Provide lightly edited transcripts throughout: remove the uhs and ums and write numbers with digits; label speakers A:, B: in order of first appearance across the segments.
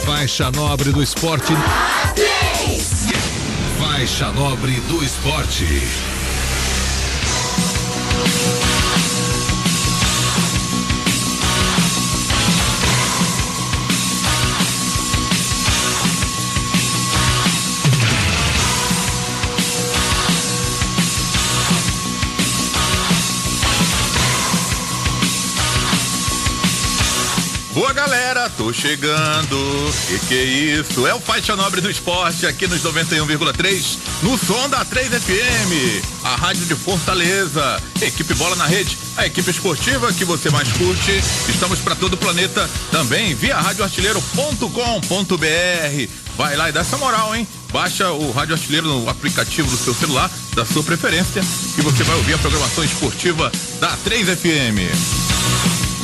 A: Faixa nobre do esporte. Faixa nobre do esporte.
B: Boa galera, tô chegando. Que é isso? É o Faixa Nobre do Esporte aqui nos 91,3 no som da 3FM, a rádio de Fortaleza. Equipe Bola na Rede, a equipe esportiva que você mais curte. Estamos para todo o planeta também via radioartilheiro.com.br. Vai lá e dá essa moral, hein? Baixa o Rádio Artilheiro no aplicativo do seu celular, da sua preferência, que você vai ouvir a programação esportiva da 3FM.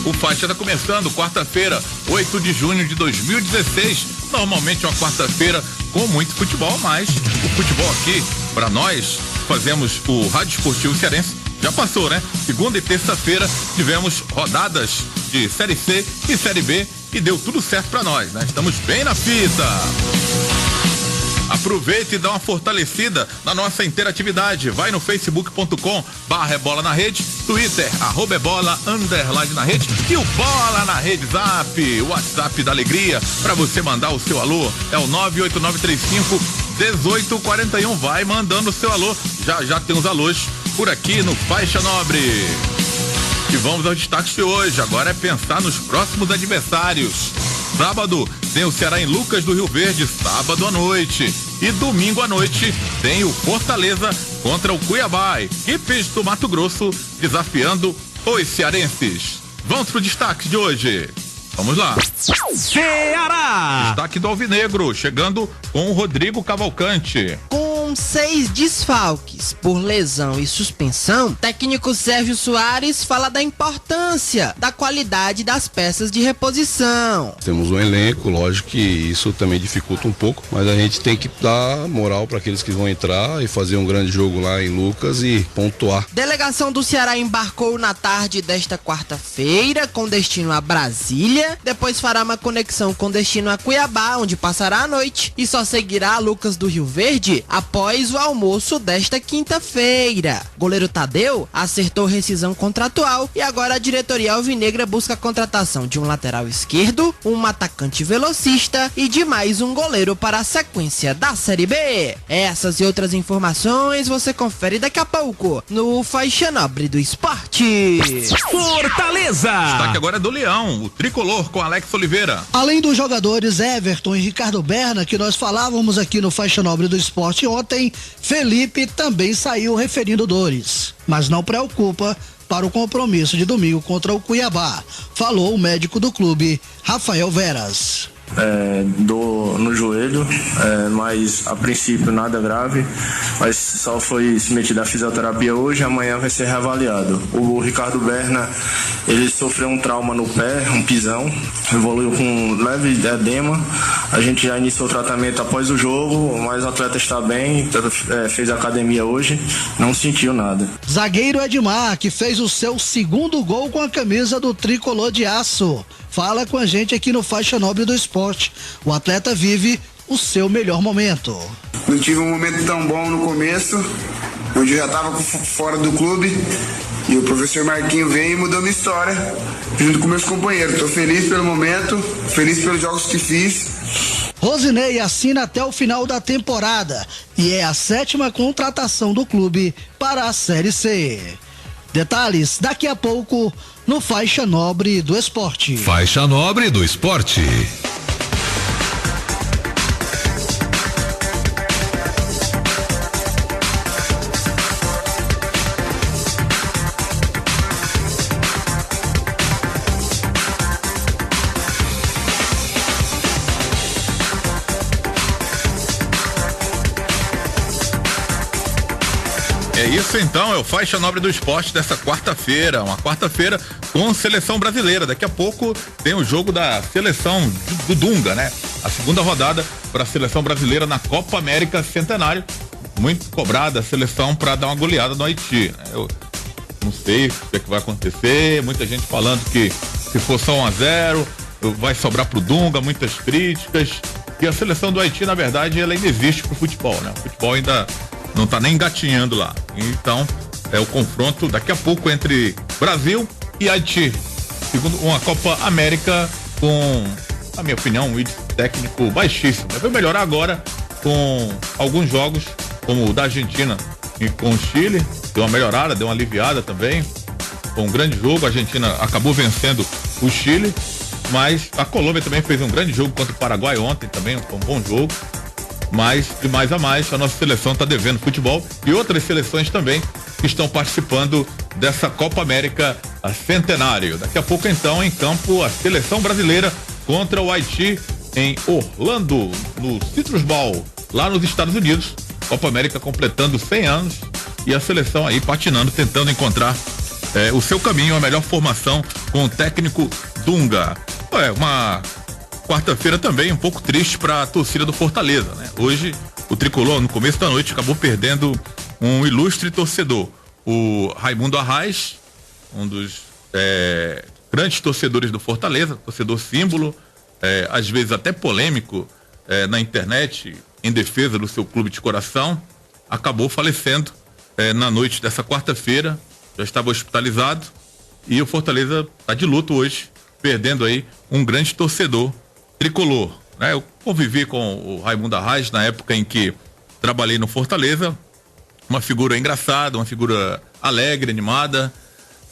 B: O Faixa está começando quarta-feira, 8 de junho de 2016. Normalmente é uma quarta-feira com muito futebol, mas o futebol aqui, para nós, fazemos o Rádio Esportivo Cearense, já passou, né? Segunda e terça-feira tivemos rodadas de Série C e Série B e deu tudo certo para nós, né? Estamos bem na fita. Aproveita e dá uma fortalecida na nossa interatividade. Vai no facebook.com/bola na rede, Twitter @bola_na rede e o Bola na Rede Zap, o WhatsApp da alegria para você mandar o seu alô. É o 98935-1841. Vai mandando o seu alô. Já tem os alôs por aqui no Faixa Nobre. E vamos aos destaques de hoje. Agora é pensar nos próximos adversários. Sábado tem o Ceará em Lucas do Rio Verde, sábado à noite. E domingo à noite tem o Fortaleza contra o Cuiabá, equipes do Mato Grosso desafiando os cearenses. Vamos pro destaque de hoje. Vamos lá.
C: Ceará!
B: Destaque do Alvinegro, chegando com o Rodrigo Cavalcante.
D: Com 6 desfalques por lesão e suspensão, técnico Sérgio Soares fala da importância da qualidade das peças de reposição.
E: Temos um elenco, lógico que isso também dificulta um pouco, mas a gente tem que dar moral para aqueles que vão entrar e fazer um grande jogo lá em Lucas e pontuar.
D: Delegação do Ceará embarcou na tarde desta quarta-feira com destino a Brasília, depois fará uma conexão com destino a Cuiabá, onde passará a noite, e só seguirá a Lucas do Rio Verde após o almoço desta quinta-feira. Goleiro Tadeu acertou rescisão contratual e agora a diretoria alvinegra busca a contratação de um lateral esquerdo, um atacante velocista e de mais um goleiro para a sequência da Série B. Essas e outras informações você confere daqui a pouco no Faixa Nobre do Esporte.
C: Fortaleza!
B: Destaque agora é do Leão, o tricolor com Alex Oliveira.
F: Além dos jogadores Everton e Ricardo Berna, que nós falávamos aqui no Faixa Nobre do Esporte ontem, Felipe também saiu referindo dores, mas não preocupa para o compromisso de domingo contra o Cuiabá, falou o médico do clube, Rafael Veras.
G: Dor no joelho, mas a princípio nada grave, mas só foi submetido à fisioterapia hoje, amanhã vai ser reavaliado. O Ricardo Berna, ele sofreu um trauma no pé, um pisão, evoluiu com leve edema, a gente já iniciou o tratamento após o jogo, mas o atleta está bem, fez academia hoje, não sentiu nada.
F: Zagueiro Edmar, que fez o seu segundo gol com a camisa do Tricolor de Aço, fala com a gente aqui no Faixa Nobre do Esporte. O atleta vive o seu melhor momento.
H: Não tive um momento tão bom no começo, onde eu já estava fora do clube, e o professor Marquinho veio e mudou minha história, junto com meus companheiros. Estou feliz pelo momento, feliz pelos jogos que fiz.
F: Rosinei assina até o final da temporada e é a 7ª contratação do clube para a Série C. Detalhes daqui a pouco no Faixa Nobre do Esporte.
A: Faixa Nobre do Esporte.
B: É isso então, é o Faixa Nobre do Esporte dessa quarta-feira, uma quarta-feira com seleção brasileira. Daqui a pouco tem o jogo da seleção do Dunga, né? A segunda rodada para a seleção brasileira na Copa América Centenário. Muito cobrada a seleção para dar uma goleada no Haiti. Eu não sei o que é que vai acontecer, muita gente falando que se for só 1-0, vai sobrar pro Dunga, muitas críticas. E a seleção do Haiti, na verdade, ela ainda existe pro futebol, né? O futebol ainda não tá nem engatinhando lá. Então, é o confronto daqui a pouco entre Brasil e Haiti. Segundo uma Copa América com, na minha opinião, um índice técnico baixíssimo. Vai melhorar agora com alguns jogos, como o da Argentina e com o Chile. Deu uma melhorada, deu uma aliviada também. Foi um grande jogo, a Argentina acabou vencendo o Chile, mas a Colômbia também fez um grande jogo contra o Paraguai ontem também, foi um bom jogo. Mas, de mais a mais, a nossa seleção está devendo futebol e outras seleções também que estão participando dessa Copa América Centenário. Daqui a pouco, então, em campo, a seleção brasileira contra o Haiti em Orlando, no Citrus Bowl, lá nos Estados Unidos. Copa América completando 100 anos e a seleção aí patinando, tentando encontrar o seu caminho, a melhor formação com o técnico Dunga. Uma quarta-feira também um pouco triste para a torcida do Fortaleza, né? Hoje o tricolor no começo da noite acabou perdendo um ilustre torcedor, o Raimundo Arraes, um dos grandes torcedores do Fortaleza, torcedor símbolo, às vezes até polêmico na internet em defesa do seu clube de coração, acabou falecendo na noite dessa quarta-feira, já estava hospitalizado e o Fortaleza está de luto hoje, perdendo aí um grande torcedor tricolor, né? Eu convivi com o Raimundo Arraes na época em que trabalhei no Fortaleza, uma figura engraçada, uma figura alegre, animada,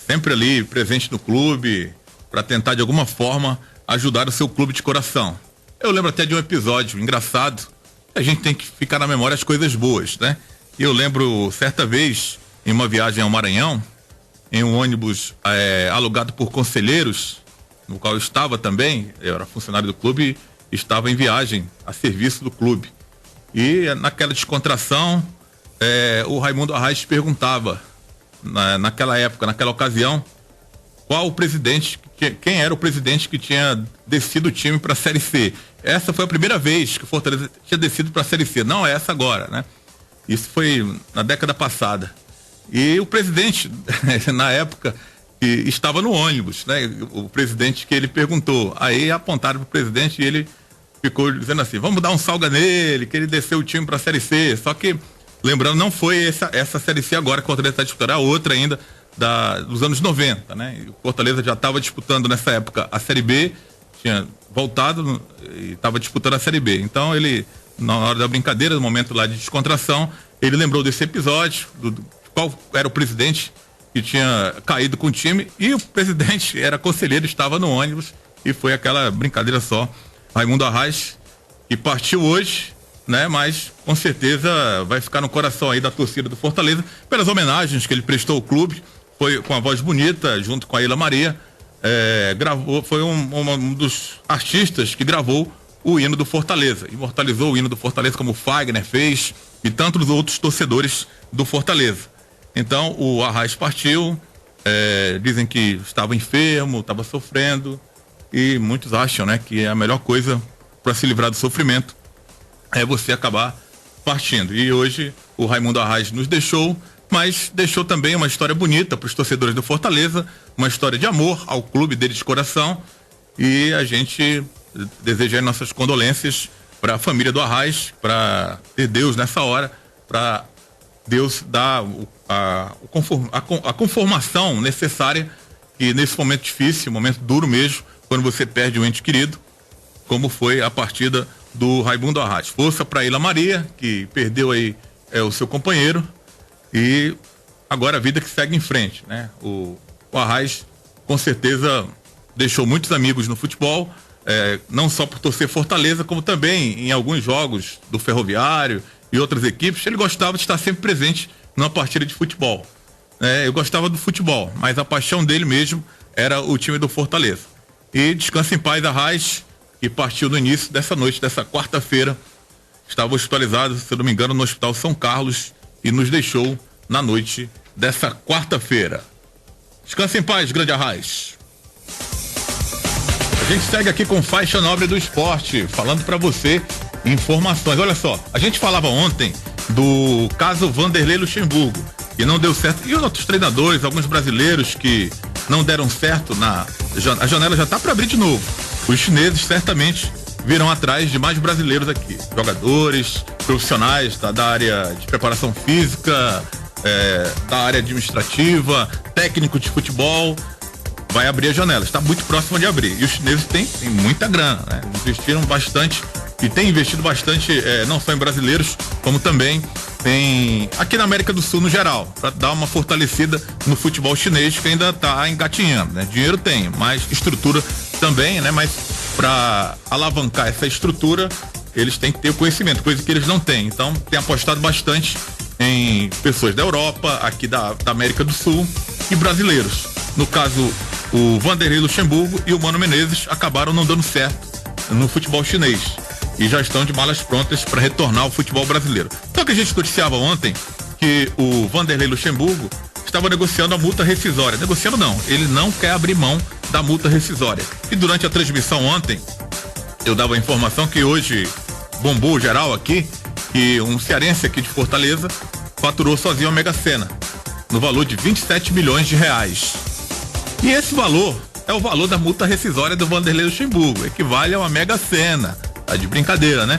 B: sempre ali presente no clube para tentar de alguma forma ajudar o seu clube de coração. Eu lembro até de um episódio engraçado, a gente tem que ficar na memória as coisas boas, né? Eu lembro certa vez em uma viagem ao Maranhão, em um ônibus alugado por conselheiros, no qual eu estava também, eu era funcionário do clube, estava em viagem a serviço do clube. E naquela descontração, o Raimundo Arraes perguntava, naquela época, naquela ocasião, qual o presidente, quem era o presidente que tinha descido o time para a Série C. Essa foi a primeira vez que o Fortaleza tinha descido para a Série C, não é essa agora, né? Isso foi na década passada. E o presidente, na época, que estava no ônibus, né? O presidente que ele perguntou, aí apontaram para o presidente e ele ficou dizendo assim, vamos dar um salga nele, que ele desceu o time para a Série C. Só que, lembrando, não foi essa Série C agora que o Fortaleza está disputando, a outra ainda dos anos 90, né? E o Fortaleza já estava disputando nessa época a Série B, tinha voltado e estava disputando a Série B. Então ele, na hora da brincadeira, no momento lá de descontração, ele lembrou desse episódio, qual era o presidente que tinha caído com o time, e o presidente era conselheiro, estava no ônibus, e foi aquela brincadeira só. Raimundo Arraes, que partiu hoje, né? Mas com certeza vai ficar no coração aí da torcida do Fortaleza, pelas homenagens que ele prestou ao clube, foi com a voz bonita, junto com a Ilha Maria, foi um dos artistas que gravou o hino do Fortaleza, imortalizou o hino do Fortaleza como o Fagner fez, e tantos outros torcedores do Fortaleza. Então o Arraes partiu, dizem que estava enfermo, estava sofrendo, e muitos acham, né, que a melhor coisa para se livrar do sofrimento é você acabar partindo. E hoje o Raimundo Arraes nos deixou, mas deixou também uma história bonita para os torcedores do Fortaleza, uma história de amor ao clube dele de coração, e a gente deseja nossas condolências para a família do Arraes, para ter Deus nessa hora, para Deus dar a conformação necessária, que nesse momento difícil, momento duro mesmo, quando você perde um ente querido, como foi a partida do Raimundo Arraes. Força para Ilha Maria, que perdeu aí o seu companheiro, e agora a vida que segue em frente, né? O Arraes com certeza deixou muitos amigos no futebol, não só por torcer Fortaleza, como também em alguns jogos do Ferroviário e outras equipes. Ele gostava de estar sempre presente numa partida de futebol. Eu gostava do futebol, mas a paixão dele mesmo era o time do Fortaleza. E descansa em paz, Arraes, que partiu no início dessa noite, dessa quarta-feira. Estava hospitalizado, se eu não me engano, no Hospital São Carlos, e nos deixou na noite dessa quarta-feira. Descansa em paz, grande Arraes. A gente segue aqui com Faixa Nobre do Esporte, falando para você informações. Olha só, a gente falava ontem do caso Vanderlei Luxemburgo, que não deu certo, e outros treinadores, alguns brasileiros que não deram certo a janela já está para abrir de novo. os chineses certamente virão atrás de mais brasileiros aqui, jogadores, profissionais da área de preparação física, da área administrativa, técnico de futebol. Vai abrir a janela, está muito próximo de abrir. E os chineses têm muita grana, né? Investiram bastante e têm investido bastante, não só em brasileiros, como também tem aqui na América do Sul no geral, para dar uma fortalecida no futebol chinês, que ainda está engatinhando, né? Dinheiro tem, mas estrutura também, né? Mas para alavancar essa estrutura, eles têm que ter o conhecimento, coisa que eles não têm. Então, tem apostado bastante em pessoas da Europa, aqui da América do Sul e brasileiros. No caso, o Vanderlei Luxemburgo e o Mano Menezes acabaram não dando certo no futebol chinês e já estão de malas prontas para retornar ao futebol brasileiro. Só que a gente noticiava ontem que o Vanderlei Luxemburgo estava negociando a multa rescisória. Negociando não, ele não quer abrir mão da multa rescisória. E durante a transmissão ontem, eu dava a informação que hoje bombou geral aqui, que um cearense aqui de Fortaleza faturou sozinho a Mega Sena, no valor de 27 milhões de reais. E esse valor é o valor da multa rescisória do Vanderlei Luxemburgo, equivale a uma Mega Sena. Tá de brincadeira, né?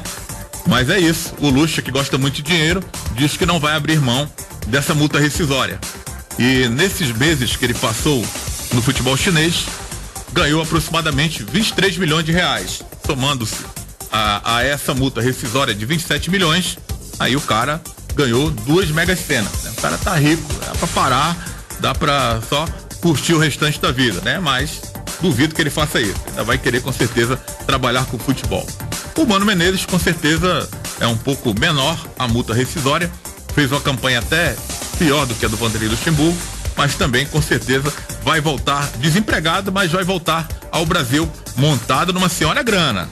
B: Mas é isso, o Luxa, que gosta muito de dinheiro, diz que não vai abrir mão dessa multa rescisória. E nesses meses que ele passou no futebol chinês, ganhou aproximadamente 23 milhões de reais, somando-se a essa multa rescisória de 27 milhões, aí o cara ganhou 2 Mega Senas, né? O cara tá rico, dá pra parar, dá pra só curtir o restante da vida, né? Mas duvido que ele faça isso, ainda vai querer com certeza trabalhar com futebol. O Mano Menezes com certeza é um pouco menor a multa rescisória, fez uma campanha até pior do que a do Vanderlei Luxemburgo, mas também com certeza vai voltar desempregado, mas vai voltar ao Brasil montado numa senhora grana.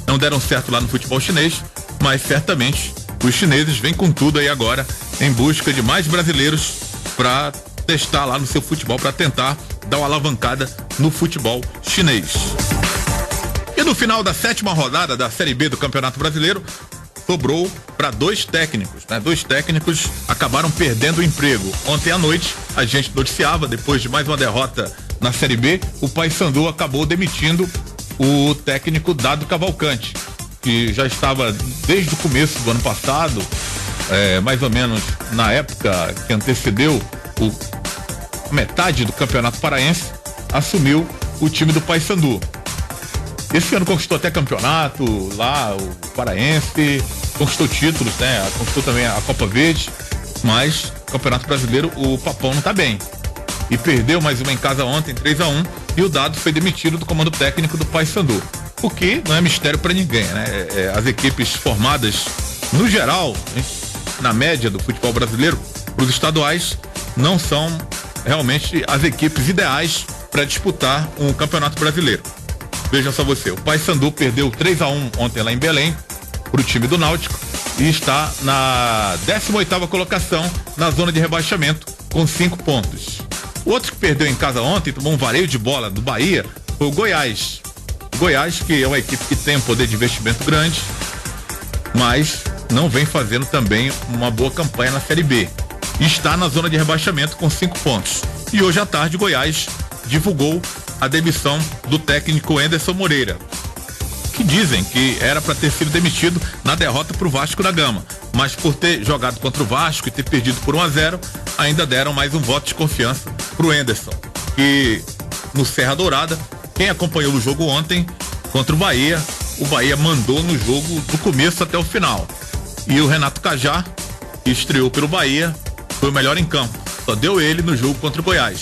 B: Não deram certo lá no futebol chinês, mas certamente os chineses vêm com tudo aí agora em busca de mais brasileiros para testar lá no seu futebol, para tentar dar uma alavancada no futebol chinês. E no final da 7ª rodada da Série B do Campeonato Brasileiro, sobrou para 2 técnicos, né? 2 técnicos acabaram perdendo o emprego. Ontem à noite, a gente noticiava, depois de mais uma derrota na Série B, o Paysandu acabou demitindo o técnico Dado Cavalcante, que já estava desde o começo do ano passado, mais ou menos na época que antecedeu metade do Campeonato Paraense, assumiu o time do Paysandu. Esse ano conquistou até campeonato lá, o Paraense, conquistou títulos, né? Conquistou também a Copa Verde, mas o Campeonato Brasileiro, o Papão não tá bem. E perdeu mais uma em casa ontem, 3-1, e o Dado foi demitido do comando técnico do Paysandu. O que não é mistério para ninguém, né? As equipes formadas, no geral, na média do futebol brasileiro, os estaduais não são realmente as equipes ideais para disputar um Campeonato Brasileiro. Veja só você, o Paysandu perdeu 3-1 ontem lá em Belém pro time do Náutico e está na 18ª colocação na zona de rebaixamento com 5 pontos. O outro que perdeu em casa ontem, tomou um vareio de bola do Bahia, foi o Goiás. O Goiás, que é uma equipe que tem um poder de investimento grande, mas não vem fazendo também uma boa campanha na Série B. E está na zona de rebaixamento com 5 pontos. E hoje à tarde, Goiás divulgou a demissão do técnico Anderson Moreira, que dizem que era para ter sido demitido na derrota para o Vasco da Gama, mas por ter jogado contra o Vasco e ter perdido por 1-0, ainda deram mais um voto de confiança pro Anderson. E no Serra Dourada, quem acompanhou o jogo ontem contra o Bahia mandou no jogo do começo até o final. E o Renato Cajá, que estreou pelo Bahia, foi o melhor em campo. Só deu ele no jogo contra o Goiás.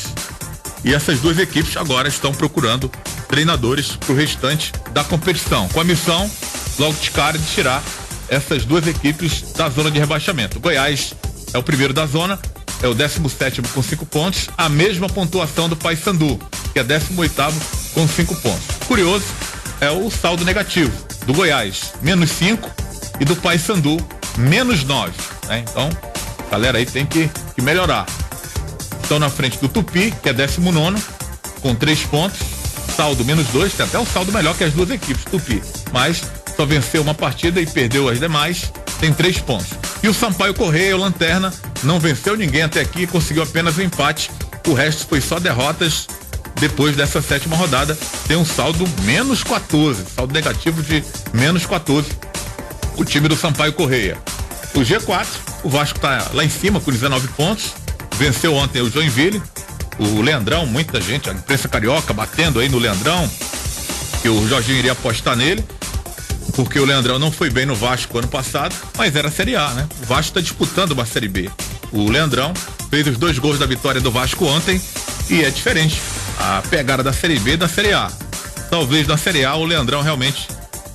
B: E essas 2 equipes agora estão procurando treinadores para o restante da competição, com a missão, logo de cara, de tirar essas 2 equipes da zona de rebaixamento. O Goiás é o primeiro da zona, é o 17º com 5 pontos, a mesma pontuação do Paysandu, que é 18º com 5 pontos. Curioso é o saldo negativo do Goiás, -5, e do Paysandu, -9, né? Então, a galera aí tem que melhorar. Estão na frente do Tupi, que é 19º, com 3 pontos, saldo -2, tem até um saldo melhor que as 2 equipes, Tupi, mas só venceu uma partida e perdeu as demais, tem 3 pontos. E o Sampaio Correia, o lanterna, não venceu ninguém até aqui, conseguiu apenas um empate, o resto foi só derrotas depois dessa 7ª rodada, tem um saldo menos 14, saldo negativo de menos 14, o time do Sampaio Corrêa. O G4, o Vasco tá lá em cima com 19 pontos, venceu ontem o Joinville, o Leandrão, muita gente, a imprensa carioca batendo aí no Leandrão, que o Jorginho iria apostar nele, porque o Leandrão não foi bem no Vasco ano passado, mas era a Série A, né? O Vasco está disputando uma Série B. O Leandrão fez os 2 gols da vitória do Vasco ontem e é diferente a pegada da Série B e da Série A. Talvez na Série A o Leandrão realmente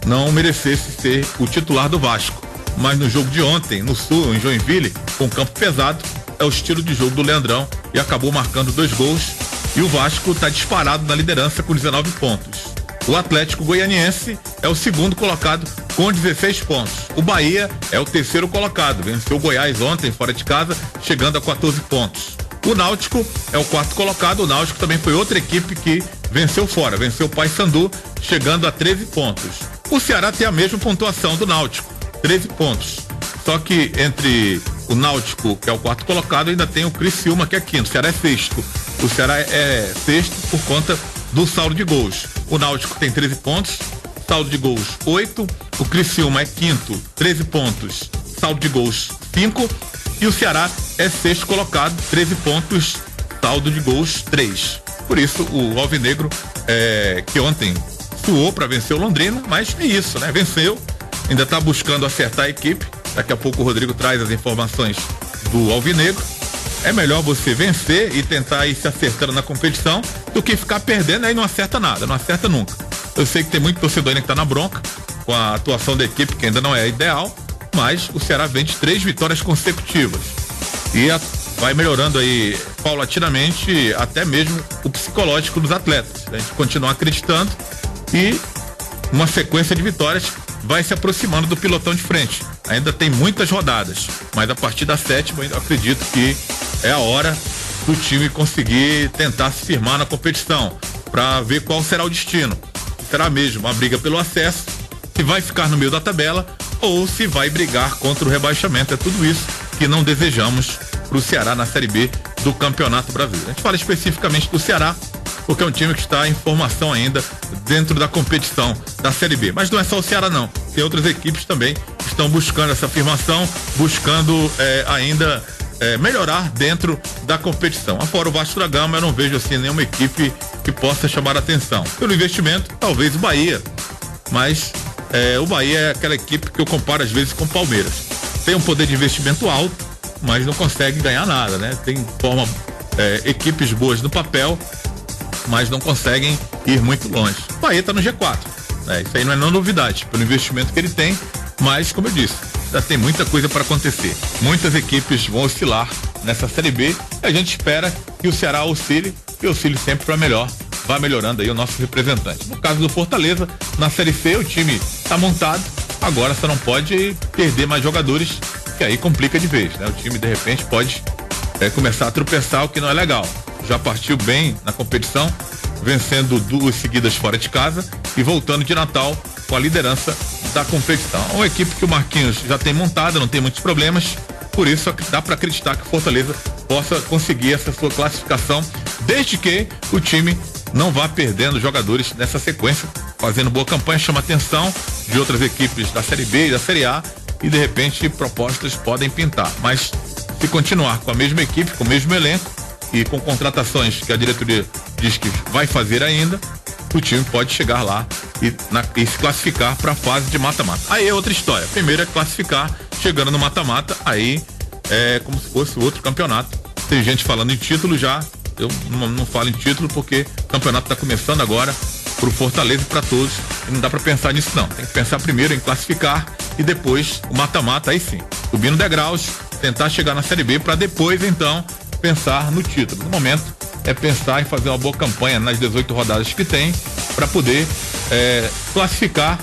B: não merecesse ser o titular do Vasco, mas no jogo de ontem, no Sul, em Joinville, com campo pesado, é o estilo de jogo do Leandrão e acabou marcando 2 gols e o Vasco está disparado na liderança com 19 pontos. O Atlético Goianiense é o 2º colocado com 16 pontos. O Bahia é o 3º colocado. Venceu o Goiás ontem, fora de casa, chegando a 14 pontos. O Náutico é o 4º colocado. O Náutico também foi outra equipe que venceu fora. Venceu o Paysandu, chegando a 13 pontos. O Ceará tem a mesma pontuação do Náutico, 13 pontos. Só que entre o Náutico, que é o 4º colocado, ainda tem o Criciúma, que é 5º. O Ceará é 6º. O Ceará é 6º por conta do saldo de gols. O Náutico tem 13 pontos, saldo de gols 8, o Criciúma é 5º, 13 pontos, saldo de gols 5, e o Ceará é 6º colocado, 13 pontos, saldo de gols 3. Por isso o Alvinegro que ontem suou para vencer o Londrina, mas é isso, né? Venceu, ainda está buscando acertar a equipe. Daqui a pouco o Rodrigo traz as informações do Alvinegro. É melhor você vencer e tentar ir se acertando na competição do que ficar perdendo aí não acerta nada, não acerta nunca. Eu sei que tem muito torcedor ainda que tá na bronca com a atuação da equipe, que ainda não é ideal, mas o Ceará vem de 3 vitórias consecutivas e vai melhorando aí paulatinamente até mesmo o psicológico dos atletas. A gente continua acreditando e uma sequência de vitórias vai se aproximando do pilotão de frente. Ainda tem muitas rodadas, mas a partir da 7ª eu acredito que é a hora do time conseguir tentar se firmar na competição, para ver qual será o destino. Será mesmo uma briga pelo acesso, se vai ficar no meio da tabela ou se vai brigar contra o rebaixamento. É tudo isso que não desejamos para o Ceará na Série B do Campeonato Brasileiro. A gente fala especificamente do Ceará, porque é um time que está em formação ainda dentro da competição da Série B. Mas não é só o Ceará não, tem outras equipes também que estão buscando essa afirmação, buscando ainda melhorar dentro da competição. Afora o Vasco da Gama, eu não vejo assim nenhuma equipe que possa chamar a atenção. Pelo investimento, talvez o Bahia, mas o Bahia é aquela equipe que eu comparo às vezes com o Palmeiras. Tem um poder de investimento alto, mas não consegue ganhar nada, né? Forma equipes boas no papel, mas não conseguem ir muito longe. O Bahia está no G4, né? Isso aí não é novidade, pelo investimento que ele tem, mas como eu disse, ainda tem muita coisa para acontecer. Muitas equipes vão oscilar nessa Série B e a gente espera que o Ceará oscile e oscile sempre para melhor. Vai melhorando aí o nosso representante. No caso do Fortaleza, na Série C o time está montado, agora só não pode perder mais jogadores, que aí complica de vez, né? O time de repente pode começar a tropeçar, o que não é legal. Já partiu bem na competição, vencendo 2 seguidas fora de casa e voltando de Natal com a liderança da competição. Uma equipe que o Marquinhos já tem montada, não tem muitos problemas, por isso dá para acreditar que o Fortaleza possa conseguir essa sua classificação, desde que o time não vá perdendo jogadores nessa sequência, fazendo boa campanha, chama atenção de outras equipes da Série B e da Série A e de repente propostas podem pintar, mas se continuar com a mesma equipe, com o mesmo elenco e com contratações que a diretoria diz que vai fazer ainda, o time pode chegar lá e se classificar para a fase de mata-mata. Aí é outra história. Primeiro é classificar, chegando no mata-mata, aí é como se fosse outro campeonato. Tem gente falando em título já, eu não falo em título porque o campeonato está começando agora pro Fortaleza e para todos, e não dá para pensar nisso não. Tem que pensar primeiro em classificar e depois o mata-mata, aí sim, subindo degraus, tentar chegar na Série B para depois então pensar no título. No momento é pensar em fazer uma boa campanha nas 18 rodadas que tem para poder classificar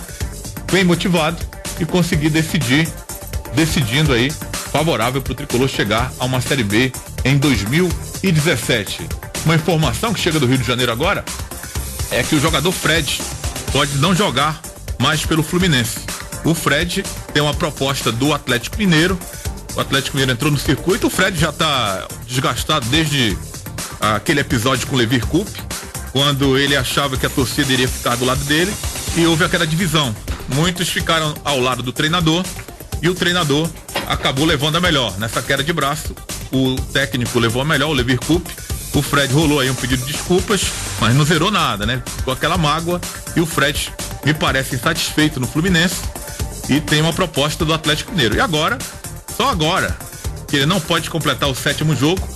B: bem motivado e conseguir decidindo aí favorável para o tricolor chegar a uma Série B em 2017. Uma informação que chega do Rio de Janeiro agora é que o jogador Fred pode não jogar mais pelo Fluminense. O Fred tem uma proposta do Atlético Mineiro. O Atlético Mineiro entrou no circuito. O Fred já está desgastado desde aquele episódio com o Levir Coupe, quando ele achava que a torcida iria ficar do lado dele, e houve aquela divisão. Muitos ficaram ao lado do treinador e o treinador acabou levando a melhor. Nessa queda de braço, o técnico levou a melhor, o Levir Coupe. O Fred rolou aí um pedido de desculpas, mas não zerou nada, né? Ficou aquela mágoa, e o Fred me parece insatisfeito no Fluminense e tem uma proposta do Atlético Mineiro. E agora, só agora, que ele não pode completar o 7º jogo,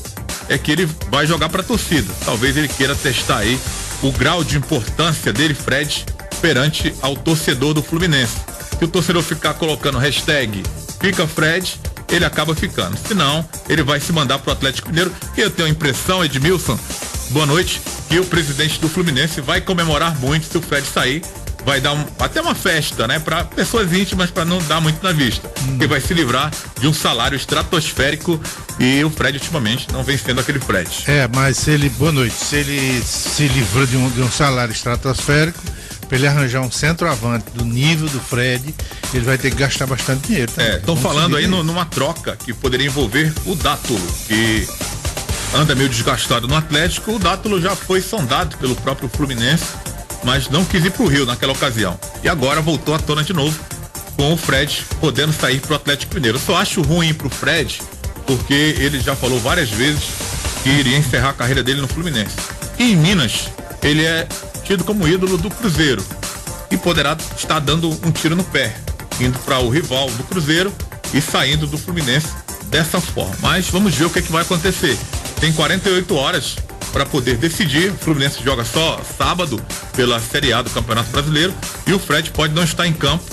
B: é que ele vai jogar para a torcida. Talvez ele queira testar aí o grau de importância dele, Fred, perante ao torcedor do Fluminense. Se o torcedor ficar colocando hashtag Fica Fred, ele acaba ficando. Senão, ele vai se mandar pro Atlético Mineiro. E eu tenho a impressão, Edmilson, boa noite, que o presidente do Fluminense vai comemorar muito se o Fred sair. Vai dar até uma festa, né? Para pessoas íntimas, para não dar muito na vista. Porque vai se livrar de um salário estratosférico, e o Fred ultimamente não vem sendo aquele Fred.
I: Mas se ele, boa noite, se ele se livrou de um salário estratosférico, para ele arranjar um centroavante do nível do Fred, ele vai ter que gastar bastante dinheiro.
B: Estão falando aí numa troca que poderia envolver o Dátulo, que anda meio desgastado no Atlético. O Dátulo já foi sondado pelo próprio Fluminense, mas não quis ir pro Rio naquela ocasião. E agora voltou à tona de novo, com o Fred podendo sair pro Atlético Mineiro. Eu só acho ruim pro Fred, porque ele já falou várias vezes que iria encerrar a carreira dele no Fluminense. E em Minas, ele é tido como ídolo do Cruzeiro e poderá estar dando um tiro no pé, indo para o rival do Cruzeiro e saindo do Fluminense dessa forma. Mas vamos ver o que vai acontecer. Tem 48 horas para poder decidir. O Fluminense joga só sábado pela Série A do Campeonato Brasileiro, e o Fred pode não estar em campo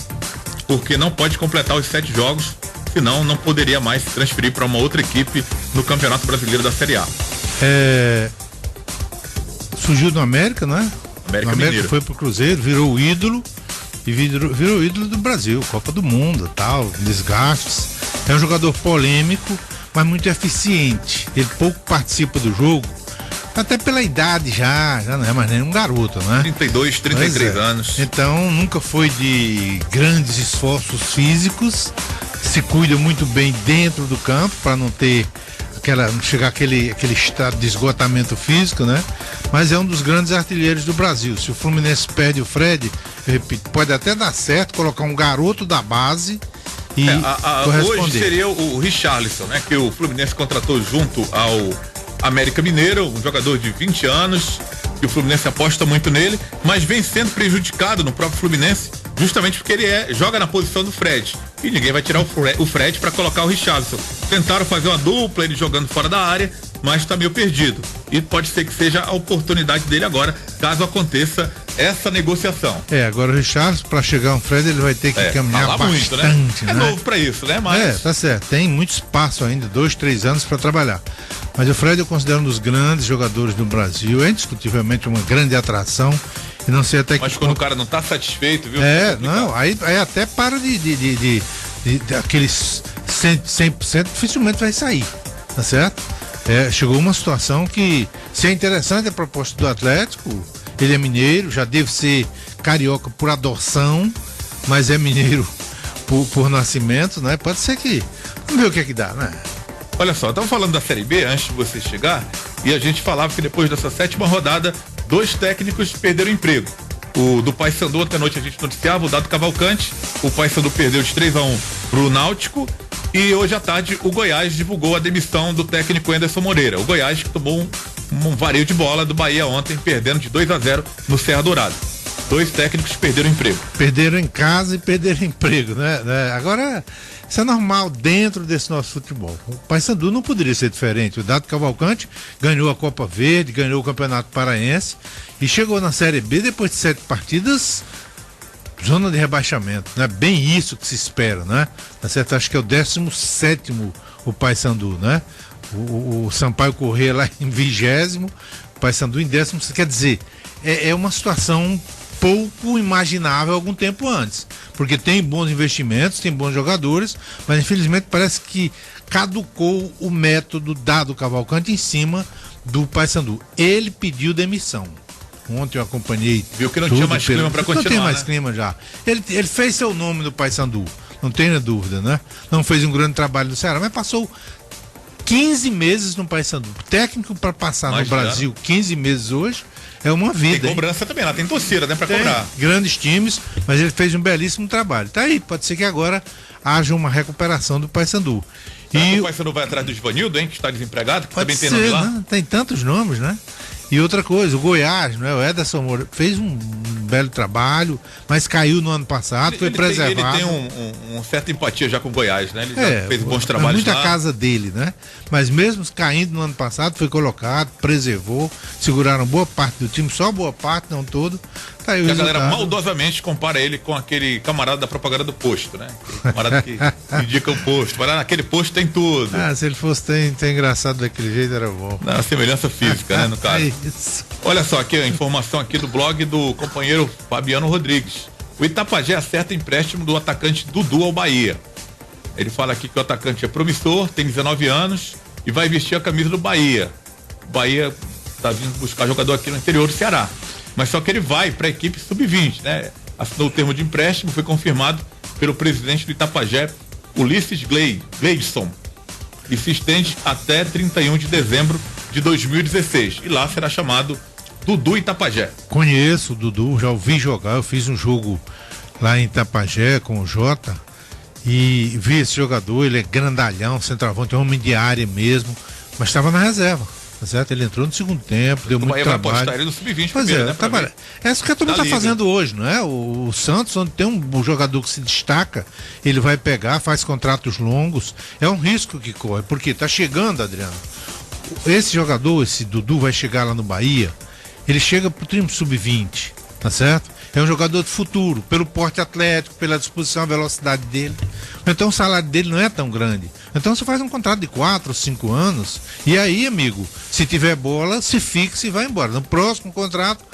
B: porque não pode completar os 7 jogos, senão não poderia mais se transferir para uma outra equipe no Campeonato Brasileiro da Série A.
I: Surgiu do América, né?
B: América
I: foi pro Cruzeiro, virou ídolo e virou ídolo do Brasil, Copa do Mundo, tal, desgastes. É um jogador polêmico, mas muito eficiente. Ele pouco participa do jogo, até pela idade já não é mais nem um garoto, né?
B: 32, 33 anos.
I: Então nunca foi de grandes esforços físicos, se cuida muito bem dentro do campo para não ter não chegar aquele estado de esgotamento físico, né? Mas é um dos grandes artilheiros do Brasil. Se o Fluminense perde o Fred, eu repito, pode até dar certo colocar um garoto da base e corresponder.
B: Hoje seria o Richarlison, né? Que o Fluminense contratou junto ao América Mineiro, um jogador de 20 anos, que o Fluminense aposta muito nele, mas vem sendo prejudicado no próprio Fluminense, justamente porque ele joga na posição do Fred. E ninguém vai tirar o Fred para colocar o Richarlison. Tentaram fazer uma dupla, ele jogando fora da área, mas está meio perdido. E pode ser que seja a oportunidade dele agora, caso aconteça essa negociação.
I: Agora o Richarlison, para chegar ao Fred, ele vai ter que caminhar bastante, muito, né?
B: É novo para isso, né? Mas...
I: tá certo. Tem muito espaço ainda, 2, 3 anos para trabalhar. Mas o Fred eu considero um dos grandes jogadores do Brasil, é indiscutivelmente uma grande atração. E não sei até
B: mas quando o cara não tá satisfeito, viu?
I: Aí até para de aqueles 100% dificilmente vai sair, tá certo? Chegou uma situação que, se é interessante a proposta do Atlético, ele é mineiro, já deve ser carioca por adoção, mas é mineiro por nascimento, né? Pode ser que, vamos ver o que é que dá, né?
B: Olha só, estamos falando da Série B antes de você chegar, e a gente falava que depois dessa 7ª rodada, 2 técnicos perderam emprego. O do Paysandu, ontem à noite a gente noticiava, o Dado Cavalcante. O Paysandu perdeu de 3-1 pro Náutico, e hoje à tarde o Goiás divulgou a demissão do técnico Anderson Moreira. O Goiás que tomou um vareio de bola do Bahia ontem, perdendo de 2-0 no Serra Dourada. 2 técnicos perderam emprego.
I: Perderam em casa e perderam emprego, né? Agora, isso é normal dentro desse nosso futebol. O Paysandu não poderia ser diferente. O Dado Cavalcante ganhou a Copa Verde, ganhou o Campeonato Paraense e chegou na Série B depois de 7 partidas, zona de rebaixamento. Não é bem isso que se espera, né? Tá certo? Acho que é o 17º o Paysandu, né? O Sampaio Corrêa lá em 20º, o Paysandu em 10º. Quer dizer, é uma situação pouco imaginável algum tempo antes, porque tem bons investimentos, tem bons jogadores, mas infelizmente parece que caducou o método Dado Cavalcante em cima do Paysandu. Ele pediu demissão. Ontem eu acompanhei.
B: Viu que não tinha mais clima para continuar.
I: Não tem mais clima já. Ele fez seu nome no Paysandu, não tenha dúvida, né? Não fez um grande trabalho no Ceará, mas passou 15 meses no Paysandu. Técnico para passar no Brasil 15 meses hoje é uma vida.
B: Tem cobrança também, lá tem torcida, né, pra cobrar.
I: Grandes times, mas ele fez um belíssimo trabalho. Tá aí, pode ser que agora haja uma recuperação do Paysandu.
B: Será que o Paysandu vai atrás do Givanildo, hein, que está desempregado, que também tem nome lá?
I: Né? Tem tantos nomes, né? E outra coisa, o Goiás, né? O Ederson Moura fez um belo trabalho, mas caiu no ano passado, foi preservado.
B: Ele tem uma certa empatia já com o Goiás, né? Ele já fez bons trabalhos
I: lá.
B: Muita
I: casa dele, né? Mas mesmo caindo no ano passado, foi colocado, preservou, seguraram boa parte do time, só boa parte, não todo. Tá aí o
B: resultado. A galera maldosamente compara ele com aquele camarada da propaganda do posto, né? Aquele camarada que indica o posto. Vai lá naquele posto tem tudo.
I: Se ele fosse tão engraçado daquele jeito, era bom.
B: Na semelhança física, né? No caso.
I: Isso.
B: Olha só aqui a informação aqui do blog do companheiro Fabiano Rodrigues. O Itapajé acerta empréstimo do atacante Dudu ao Bahia. Ele fala aqui que o atacante é promissor, tem 19 anos e vai vestir a camisa do Bahia. O Bahia tá vindo buscar jogador aqui no interior do Ceará. Mas só que ele vai para a equipe sub-20, né? Assinou o termo de empréstimo, foi confirmado pelo presidente do Itapajé, Ulisses Gleidson, e se estende até 31 de dezembro de 2016. E lá será chamado Dudu Itapajé.
I: Conheço o Dudu, já ouvi jogar, eu fiz um jogo lá em Itapajé com o Jota e vi esse jogador, ele é grandalhão, centroavante, homem de área mesmo, mas estava na reserva. Tá certo? Ele entrou no segundo tempo, deu muito trabalho. Vai postar
B: ele no sub-20
I: pois
B: primeiro,
I: né? É isso que a turma tá fazendo hoje, não é? O Santos, onde tem um jogador que se destaca, ele vai pegar, faz contratos longos, é um risco que corre, porque tá chegando, Adriano, esse jogador, esse Dudu vai chegar lá no Bahia, ele chega pro time sub-20, tá certo? É um jogador de futuro, pelo porte atlético, pela disposição, a velocidade dele. Então o salário dele não é tão grande. Então você faz um contrato de 4 ou 5 anos e aí, amigo, se tiver bola, se fixa e vai embora. No próximo contrato,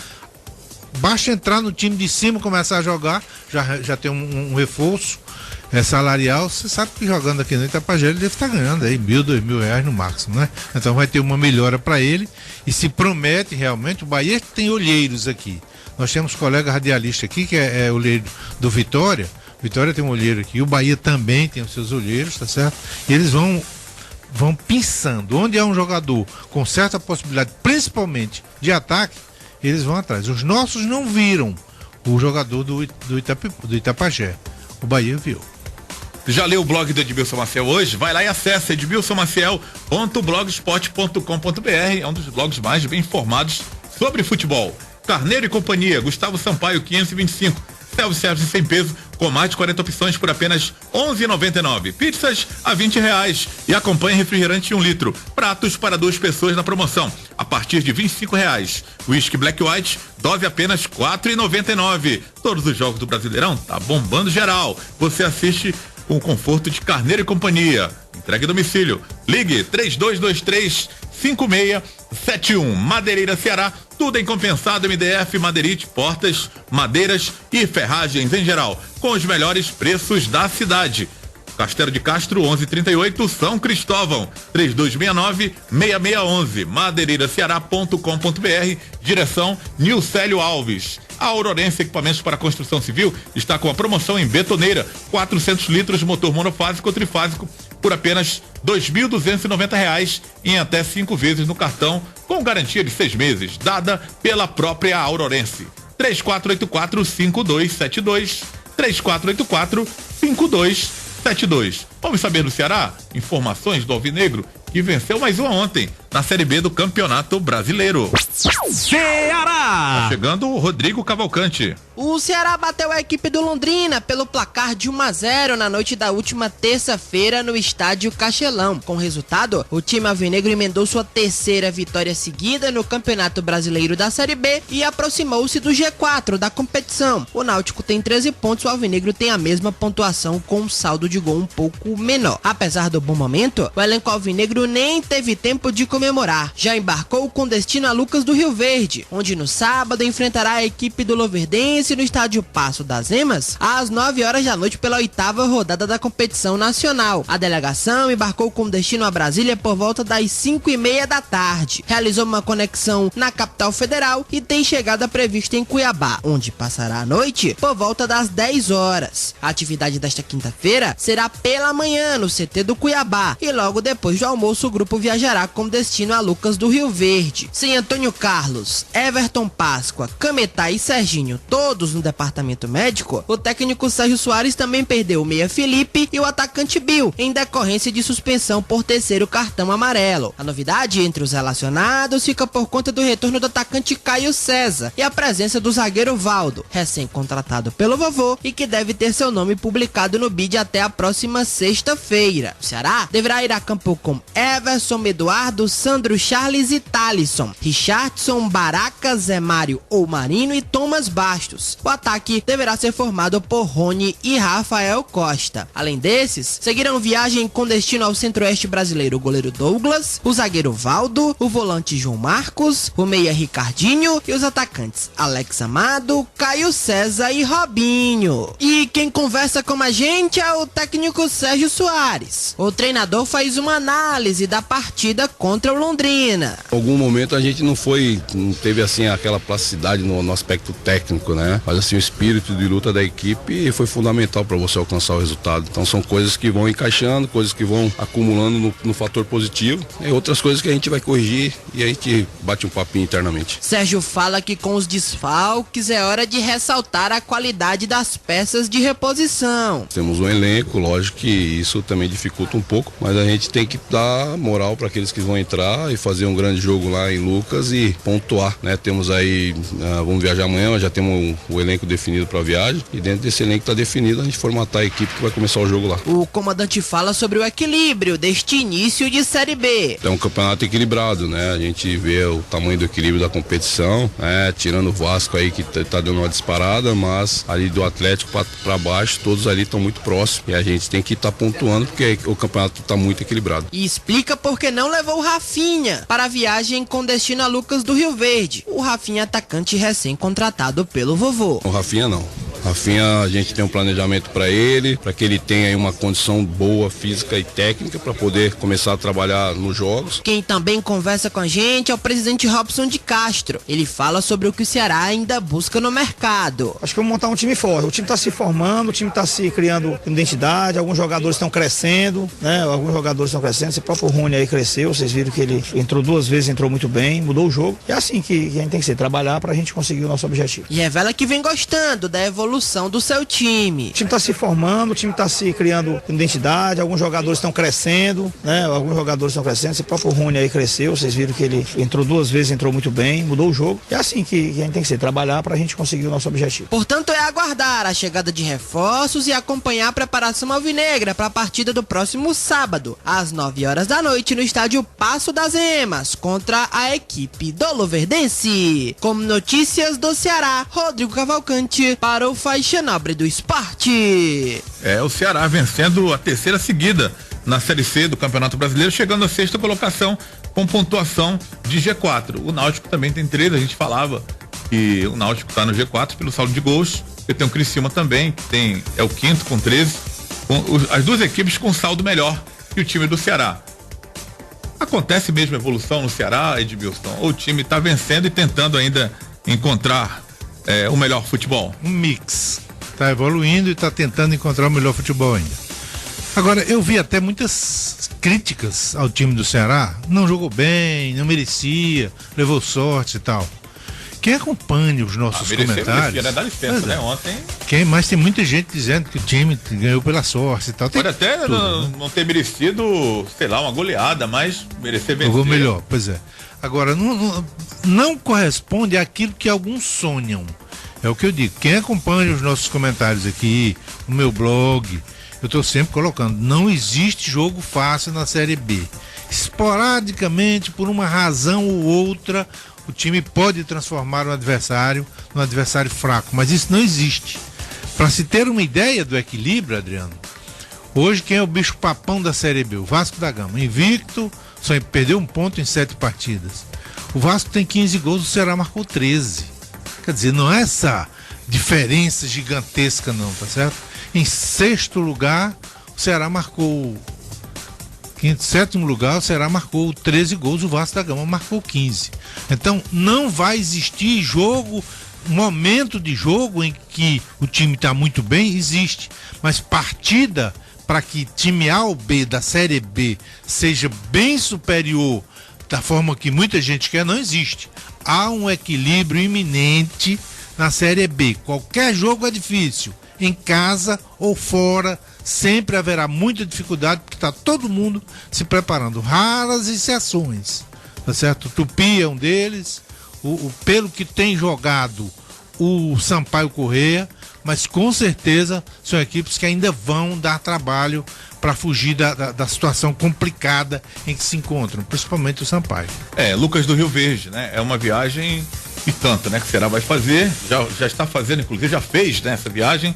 I: basta entrar no time de cima, começar a jogar, já tem um reforço salarial. Você sabe que jogando aqui no Itapajé ele deve estar ganhando aí R$1.000, R$2.000 no máximo, né? Então vai ter uma melhora para ele e se promete realmente. O Bahia tem olheiros aqui. Nós temos colega radialista aqui, que é olheiro do Vitória. Vitória tem um olheiro aqui, o Bahia também tem os seus olheiros, tá certo? E eles vão pensando, onde há um jogador com certa possibilidade, principalmente de ataque, eles vão atrás. Os nossos não viram o jogador do Itapajé. O Bahia viu.
B: Já leu o blog do Edmilson Maciel hoje? Vai lá e acessa edmilsonmaciel.blogspot.com.br, é um dos blogs mais bem informados sobre futebol. Carneiro e Companhia, Gustavo Sampaio 525, self-service sem peso, com mais de 40 opções por apenas R$11,99. Pizzas a R$20 e acompanha refrigerante 1 litro. Pratos para 2 pessoas na promoção, a partir de R$25. Whisky Black White, dose apenas R$4,99. Todos os jogos do Brasileirão tá bombando geral. Você assiste com o conforto de Carneiro e Companhia. Entregue em domicílio. Ligue 3223-5671. Madeireira Ceará, tudo em compensado, MDF, Madeirite, portas, madeiras e ferragens em geral, com os melhores preços da cidade. Castelo de Castro, 1138, São Cristóvão, 3269-6611, madeireiraceará.com.br, direção Nilcélio Alves. A Aurorense Equipamentos para Construção Civil está com a promoção em betoneira, 400 litros, motor monofásico ou trifásico, por apenas R$2.290 em até 5 vezes no cartão, com garantia de 6 meses, dada pela própria Aurorense. 3484-5272, 3484-5272. Vamos saber do Ceará? Informações do Alvinegro, que venceu mais uma ontem na Série B do Campeonato Brasileiro.
C: Ceará!
B: Tá chegando o Rodrigo Cavalcante.
D: O Ceará bateu a equipe do Londrina pelo placar de 1-0 na noite da última terça-feira no estádio Castelão. Com o resultado, o time alvinegro emendou sua terceira vitória seguida no Campeonato Brasileiro da Série B e aproximou-se do G4 da competição. O Náutico tem 13 pontos, o alvinegro tem a mesma pontuação com um saldo de gol um pouco menor. Apesar do bom momento, o elenco alvinegro nem teve tempo de comemorar. Já embarcou com destino a Lucas do Rio Verde, onde no sábado enfrentará a equipe do Luverdense no estádio Paço das Emas às 9 horas da noite pela 8ª rodada da competição nacional. A delegação embarcou com destino a Brasília por volta das 5:30 da tarde. Realizou uma conexão na capital federal e tem chegada prevista em Cuiabá, onde passará a noite por volta das 10 horas. A atividade desta quinta-feira será pela manhã no CT do Cuiabá e logo depois do almoço o grupo viajará com destino destino a Lucas do Rio Verde. Sem Antônio Carlos, Everton Páscoa, Cametá e Serginho, todos no departamento médico, o técnico Sérgio Soares também perdeu o meia Felipe e o atacante Bill, em decorrência de suspensão por terceiro cartão amarelo. A novidade entre os relacionados fica por conta do retorno do atacante Caio César e a presença do zagueiro Valdo, recém-contratado pelo vovô e que deve ter seu nome publicado no BID até a próxima sexta-feira. O Ceará deverá ir a campo com Everson, Eduardo, Sandro, Charles e Thalisson, Richardson, Baraca, Zé Mário ou Marino e Thomas Bastos. O ataque deverá ser formado por Rony e Rafael Costa. Além desses, seguirão viagem com destino ao centro-oeste brasileiro o goleiro Douglas, o zagueiro Valdo, o volante João Marcos, o meia Ricardinho e os atacantes Alex Amado, Caio César e Robinho. E quem conversa com a gente é o técnico Sérgio Soares. O treinador faz uma análise da partida contra o Londrina.
E: Em algum momento a gente não teve assim aquela plasticidade no aspecto técnico, né? Mas assim o espírito de luta da equipe foi fundamental para você alcançar o resultado. Então são coisas que vão encaixando, coisas que vão acumulando no fator positivo e outras coisas que a gente vai corrigir e a gente bate um papinho internamente.
D: Sérgio fala que com os desfalques é hora de ressaltar a qualidade das peças de reposição.
E: Temos um elenco, lógico que isso também dificulta um pouco, mas a gente tem que dar moral para aqueles que vão entrar e fazer um grande jogo lá em Lucas e pontuar, né? Temos aí, vamos viajar amanhã, já temos o elenco definido para a viagem e dentro desse elenco está definido a gente formatar a equipe que vai começar o jogo lá.
D: O comandante fala sobre o equilíbrio deste início de Série B.
E: É um campeonato equilibrado, né? A gente vê o tamanho do equilíbrio da competição, né? Tirando o Vasco aí que tá dando uma disparada, mas ali do Atlético para baixo, todos ali estão muito próximos e a gente tem que estar pontuando porque o campeonato está muito equilibrado.
D: E explica por que não levou o Rafinha para a viagem com destino a Lucas do Rio Verde. O Rafinha atacante recém-contratado pelo vovô.
E: O Rafinha não. Rafinha, a gente tem um planejamento para ele, para que ele tenha aí uma condição boa física e técnica para poder começar a trabalhar nos jogos.
D: Quem também conversa com a gente é o presidente Robson de Castro. Ele fala sobre o que o Ceará ainda busca no mercado.
J: Acho que vamos montar um time forte. O time está se formando, o time está se criando identidade, alguns jogadores estão crescendo, né? Esse próprio Rony aí cresceu, vocês viram que ele entrou 2 vezes, entrou muito bem, mudou o jogo. É assim que a gente tem que ser, trabalhar para a gente conseguir o nosso objetivo.
D: E revela que vem gostando da evolução do seu time.
J: O time está se formando, o time está se criando identidade, alguns jogadores estão crescendo, né? Esse próprio Rony aí cresceu, vocês viram que ele entrou 2 vezes, entrou muito bem, mudou o jogo. É assim que a gente tem que ser, trabalhar para a gente conseguir o nosso objetivo.
D: Portanto, é aguardar a chegada de reforços e acompanhar a preparação alvinegra para a partida do próximo sábado, às 9 horas da noite, no estádio Passo das Emas, contra a equipe do Luverdense. Com notícias do Ceará, Rodrigo Cavalcante para o Faixa Nobre do Esporte.
B: O Ceará vencendo a 3ª seguida na Série C do Campeonato Brasileiro, chegando à 6ª colocação com pontuação de G4. O Náutico também tem 13, a gente falava que o Náutico está no G4 pelo saldo de gols. E tem o Criciúma também, que é o 5º com 13, as 2 equipes com saldo melhor que o time do Ceará. Acontece mesmo evolução no Ceará, Edmilson? Ou o time está vencendo e tentando ainda encontrar o melhor futebol?
I: Um mix. Está evoluindo e está tentando encontrar o melhor futebol ainda. Agora, eu vi até muitas críticas ao time do Ceará. Não jogou bem, não merecia, levou sorte e tal. Quem acompanha os nossos comentários...
B: Dá licença, né? Ontem...
I: Mas tem muita gente dizendo que o time ganhou pela sorte e tal.
B: Pode até não ter merecido, sei lá, uma goleada, mas merecer vencer.
I: Jogou melhor, pois é. Agora, não corresponde àquilo que alguns sonham. É o que eu digo. Quem acompanha os nossos comentários aqui, o meu blog, eu estou sempre colocando, não existe jogo fácil na Série B. Esporadicamente, por uma razão ou outra, o time pode transformar um adversário num adversário fraco, mas isso não existe. Para se ter uma ideia do equilíbrio, Adriano, hoje quem é o bicho papão da Série B? O Vasco da Gama, invicto, só perdeu 1 ponto em 7 partidas. O Vasco tem 15 gols, o Ceará marcou 13. Quer dizer, não é essa diferença gigantesca não, tá certo? Em 6º lugar, o Ceará marcou... Em 7º lugar, o Ceará marcou 13 gols, o Vasco da Gama marcou 15. Então, não vai existir momento de jogo em que o time está muito bem, existe. Mas partida para que time A ou B da Série B seja bem superior da forma que muita gente quer, não existe. Há um equilíbrio iminente na Série B. Qualquer jogo é difícil, em casa ou fora, sempre haverá muita dificuldade, porque está todo mundo se preparando. Raras exceções, tá certo? O Tupi é um deles, pelo que tem jogado o Sampaio Corrêa, mas com certeza são equipes que ainda vão dar trabalho para fugir da situação complicada em que se encontram, principalmente o Sampaio.
B: Lucas do Rio Verde, né? É uma viagem e tanto, né? Que o Ceará vai fazer, já está fazendo, inclusive já fez, né, essa viagem,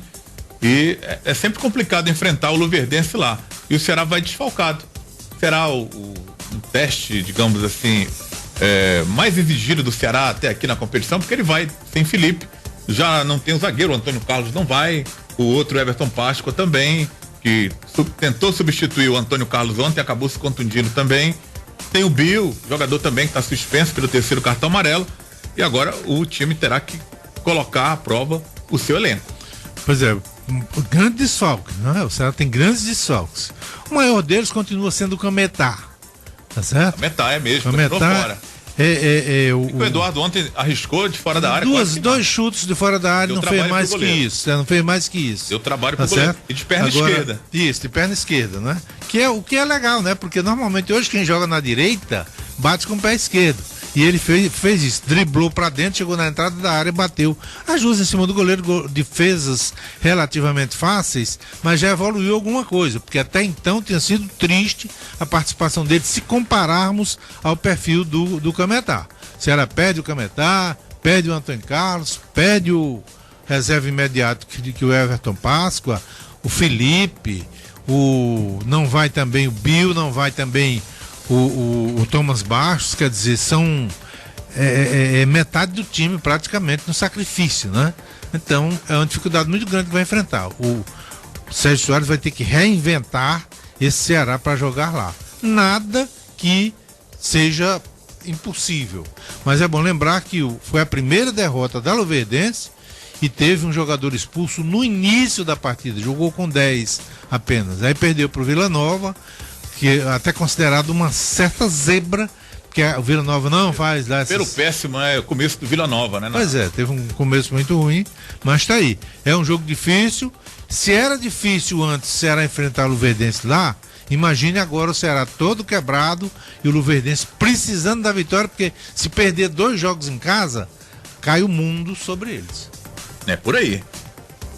B: e é sempre complicado enfrentar o Luverdense lá, e o Ceará vai desfalcado. Será um teste, digamos assim, mais exigido do Ceará até aqui na competição, porque ele vai sem Felipe, já não tem o zagueiro, o Antônio Carlos não vai, o outro Everton Páscoa também, que tentou substituir o Antônio Carlos ontem, acabou se contundindo também. Tem o Bill, jogador também que está suspenso pelo 3º cartão amarelo, e agora o time terá que colocar à prova o seu elenco.
I: Pois é, um grande desfalque, não é? O Ceará tem grandes desfalques. O maior deles continua sendo o Cametá, tá certo?
B: Cametá é mesmo,
I: Cametá
B: fora.
I: O
B: Eduardo ontem arriscou de fora da área.
I: Dois chutes de fora da área, não fez mais que isso. Não fez mais que isso.
B: Deu trabalho pro goleiro. E de perna esquerda.
I: Isso, de perna esquerda, né? O que é legal, né? Porque normalmente hoje quem joga na direita bate com o pé esquerdo. E ele fez isso, driblou pra dentro, chegou na entrada da área e bateu. Ajuda em cima do goleiro, defesas relativamente fáceis, mas já evoluiu alguma coisa, porque até então tinha sido triste a participação dele, se compararmos ao perfil do Cametá. O Ceará perde o Cametá, perde o Antônio Carlos, perde o reserva imediato que o Everton Páscoa, o Felipe, não vai também o Bill, não vai também o Thomas Bastos, quer dizer, são metade do time praticamente no sacrifício, né? Então é uma dificuldade muito grande que vai enfrentar. O Sérgio Soares vai ter que reinventar esse Ceará para jogar lá. Nada que seja impossível, mas é bom lembrar que foi a primeira derrota da Luverdense e teve um jogador expulso no início da partida, jogou com 10 apenas, aí perdeu para o Vila Nova, que é até considerado uma certa zebra, porque o Vila Nova não faz lá.
B: Pelo péssimo é o começo do Vila Nova, né?
I: Pois é, teve um começo muito ruim, mas tá aí. É um jogo difícil. Se era difícil antes o Ceará enfrentar o Luverdense lá, imagine agora o Ceará todo quebrado e o Luverdense precisando da vitória, porque se perder 2 jogos em casa, cai o mundo sobre eles.
B: É por aí.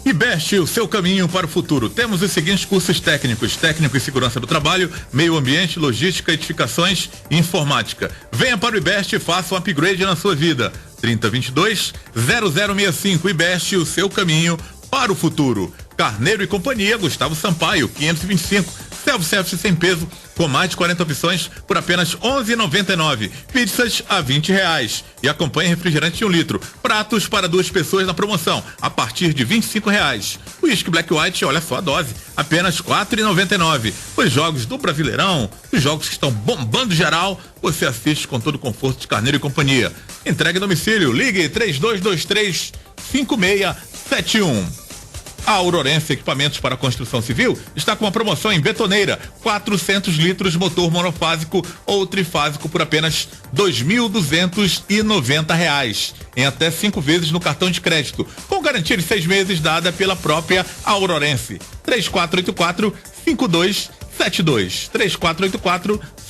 B: IBEST, o seu caminho para o futuro. Temos os seguintes cursos técnicos: técnico em segurança do trabalho, meio ambiente, logística, edificações e informática. Venha para o IBEST e faça um upgrade na sua vida. 3022-0065. IBEST, o seu caminho para o futuro. Carneiro e Companhia, Gustavo Sampaio, 525. Self-service sem peso, com mais de 40 opções por apenas R$11,99. Pizzas a R$20. E acompanhe refrigerante de 1 litro. Pratos para 2 pessoas na promoção, a partir de R$25. Whisky Black White, olha só a dose, apenas R$4,99. Os jogos do Brasileirão, os jogos que estão bombando geral, você assiste com todo o conforto de Carneiro e Companhia. Entregue a domicílio, ligue 3223-5671. A Aurorense Equipamentos para Construção Civil está com uma promoção em betoneira, 400 litros motor monofásico ou trifásico por apenas R$2.290, em até 5 vezes no cartão de crédito, com garantia de 6 meses dada pela própria Aurorense. 3484-5272.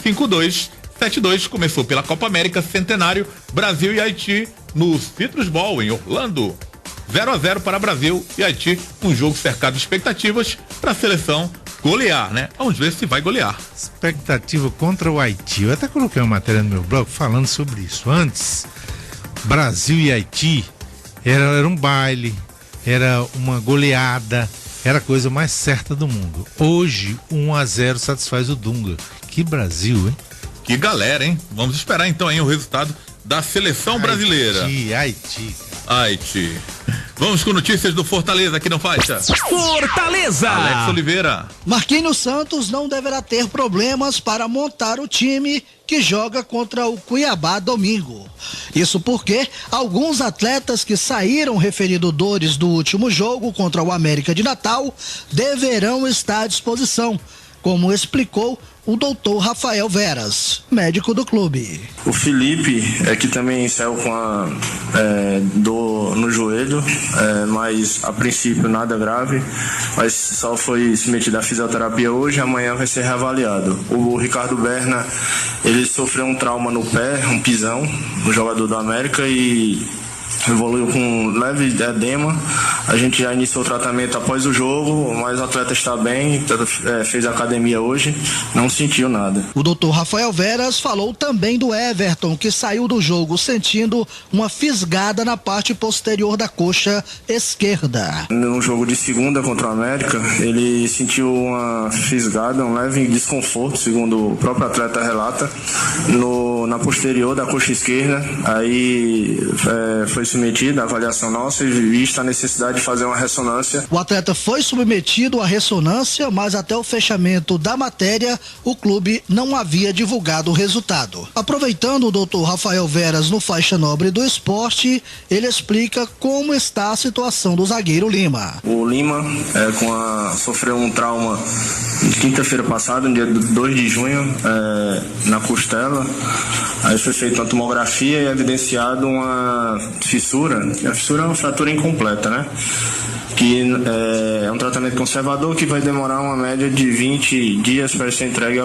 B: 3484-5272. Começou pela Copa América Centenário, Brasil e Haiti, no Citrus Ball, em Orlando. 0-0 para Brasil e Haiti, um jogo cercado de expectativas para a seleção golear, né? Vamos ver se vai golear.
I: Expectativa contra o Haiti. Eu até coloquei uma matéria no meu blog falando sobre isso. Antes, Brasil e Haiti era um baile, era uma goleada, era a coisa mais certa do mundo. Hoje, 1-0 satisfaz o Dunga. Que Brasil, hein?
B: Que galera, hein? Vamos esperar então aí o resultado da seleção brasileira. Haiti. Vamos com notícias do Fortaleza aqui no Faixa.
C: Fortaleza!
B: Alex Oliveira.
F: Marquinhos Santos não deverá ter problemas para montar o time que joga contra o Cuiabá domingo. Isso porque alguns atletas que saíram referindo dores do último jogo contra o América de Natal deverão estar à disposição. como explicou o doutor Rafael Veras, médico do clube.
G: O Felipe que também saiu com a dor no joelho, mas a princípio nada grave, mas só foi submetido à fisioterapia hoje, amanhã vai ser reavaliado. O Ricardo Berna, ele sofreu um trauma no pé, um pisão, um jogador do América, e evoluiu com leve edema. A gente já iniciou o tratamento após o jogo, mas o atleta está bem, fez academia hoje, não sentiu nada.
F: O doutor Rafael Veras falou também do Everton, que saiu do jogo sentindo uma fisgada na parte posterior da coxa esquerda.
G: No jogo de segunda contra o América, ele sentiu uma fisgada, um leve desconforto, segundo o próprio atleta relata, na posterior da coxa esquerda. Aí foi submetido à avaliação nossa e vista a necessidade de fazer uma ressonância.
F: O atleta foi submetido à ressonância, mas até o fechamento da matéria, o clube não havia divulgado o resultado. Aproveitando o doutor Rafael Veras no Faixa Nobre do Esporte, ele explica como está a situação do zagueiro Lima.
G: O Lima sofreu um trauma quinta-feira passada, no dia 2 de junho, na costela. Aí foi feita uma tomografia e evidenciado uma fissura. A fissura é uma fratura incompleta, né? Que é um tratamento conservador que vai demorar uma média de 20 dias para ser entregue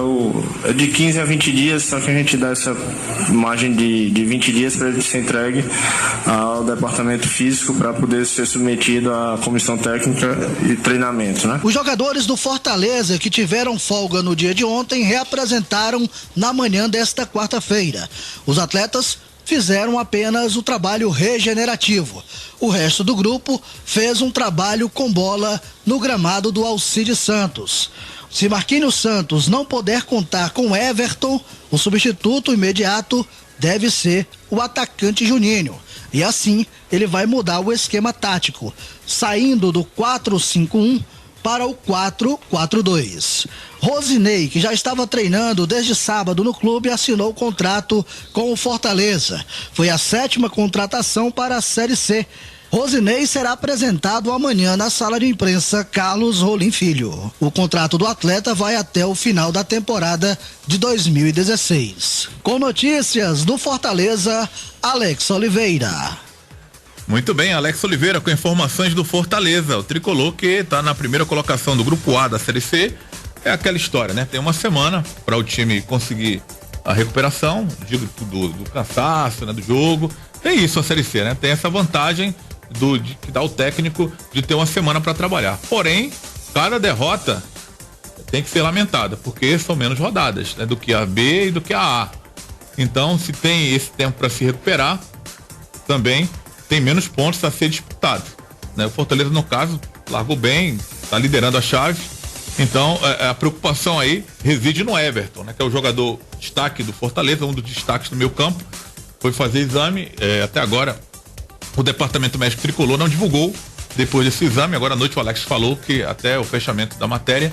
G: de 15 a 20 dias, só que a gente dá essa margem de 20 dias para ele ser entregue ao departamento físico para poder ser submetido à comissão técnica e treinamento, né?
F: Os jogadores do Fortaleza que tiveram folga no dia de ontem reapresentaram na manhã desta quarta-feira. Os atletas fizeram apenas o trabalho regenerativo. O resto do grupo fez um trabalho com bola no gramado do Alcides Santos. Se Marquinhos Santos não puder contar com Everton, o substituto imediato deve ser o atacante Juninho. E assim ele vai mudar o esquema tático, saindo do 4-5-1 para o 4-4-2. Rosinei, que já estava treinando desde sábado no clube, assinou o contrato com o Fortaleza. Foi a 7ª contratação para a Série C. Rosinei será apresentado amanhã na sala de imprensa Carlos Rolim Filho. O contrato do atleta vai até o final da temporada de 2016. Com notícias do Fortaleza, Alex Oliveira.
B: Muito bem, Alex Oliveira com informações do Fortaleza, o tricolor que está na primeira colocação do grupo A da Série C. É aquela história, né? Tem uma semana para o time conseguir a recuperação, digo, do cansaço, né? Do jogo. Tem isso a Série C, né? Tem essa vantagem que dá o técnico de ter uma semana para trabalhar. Porém, cada derrota tem que ser lamentada, porque são menos rodadas, né? Do que a B e do que a A. Então, se tem esse tempo para se recuperar, também tem menos pontos a ser disputado, né? O Fortaleza, no caso, largou bem, está liderando a chave. Então, a preocupação aí reside no Everton, né? Que é o jogador destaque do Fortaleza, um dos destaques do meio campo. Foi fazer exame, até agora o departamento médico tricolor não divulgou depois desse exame. Agora à noite o Alex falou que até o fechamento da matéria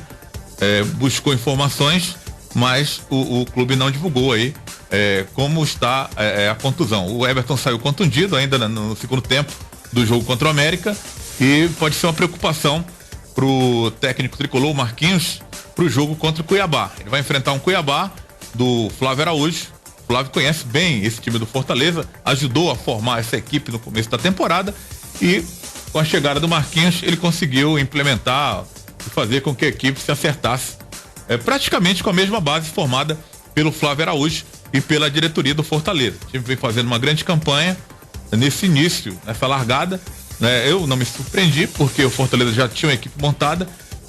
B: buscou informações, mas o clube não divulgou aí como está a contusão. O Everton saiu contundido ainda no segundo tempo do jogo contra o América e pode ser uma preocupação pro técnico tricolor, o Marquinhos, pro jogo contra o Cuiabá. Ele vai enfrentar um Cuiabá do Flávio Araújo. O Flávio conhece bem esse time do Fortaleza, ajudou a formar essa equipe no começo da temporada e com a chegada do Marquinhos ele conseguiu implementar e fazer com que a equipe se acertasse praticamente com a mesma base formada pelo Flávio Araújo e pela diretoria do Fortaleza. O time vem fazendo uma grande campanha nesse início, nessa largada. Eu não me surpreendi porque o Fortaleza já tinha uma equipe montada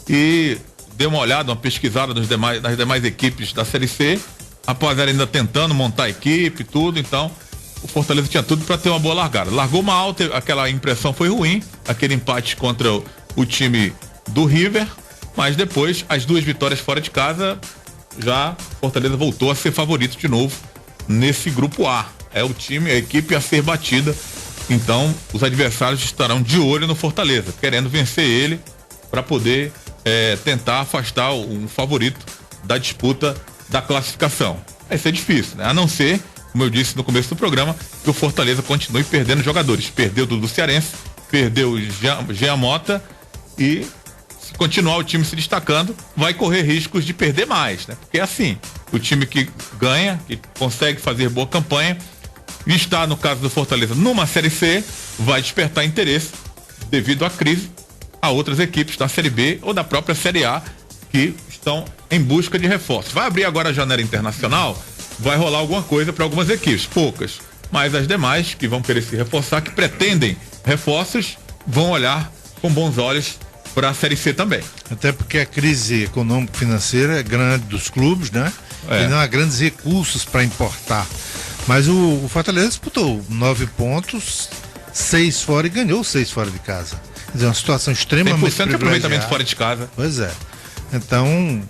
B: e dei uma olhada, uma pesquisada nas demais equipes da Série C. Após ainda tentando montar a equipe e tudo, então o Fortaleza tinha tudo para ter uma boa largada. Largou mal, aquela impressão foi ruim, aquele empate contra o time do River, mas depois as 2 vitórias fora de casa, já Fortaleza voltou a ser favorito de novo nesse grupo A. É o time, a equipe a ser batida. Então, os adversários estarão de olho no Fortaleza, querendo vencer ele para poder tentar afastar um favorito da disputa da classificação. Vai ser difícil, né? A não ser, como eu disse no começo do programa, que o Fortaleza continue perdendo jogadores. Perdeu o Dudu Cearense, perdeu o Jean Mota e, se Se continuar o time se destacando, vai correr riscos de perder mais, né? Porque é assim, o time que ganha, que consegue fazer boa campanha, e está, no caso do Fortaleza, numa Série C, vai despertar interesse devido à crise a outras equipes da Série B ou da própria Série A que estão em busca de reforços. Vai abrir agora a janela internacional, vai rolar alguma coisa para algumas equipes, poucas, mas as demais que vão querer se reforçar, que pretendem reforços, vão olhar com bons olhos para a Série C também.
I: Até porque a crise econômico-financeira é grande dos clubes, né? E não há grandes recursos para importar. Mas o Fortaleza disputou 9 pontos, 6 fora e ganhou 6 fora de casa. Quer dizer, uma situação extremamente
B: 100% de aproveitamento fora de casa.
I: Pois é. Então,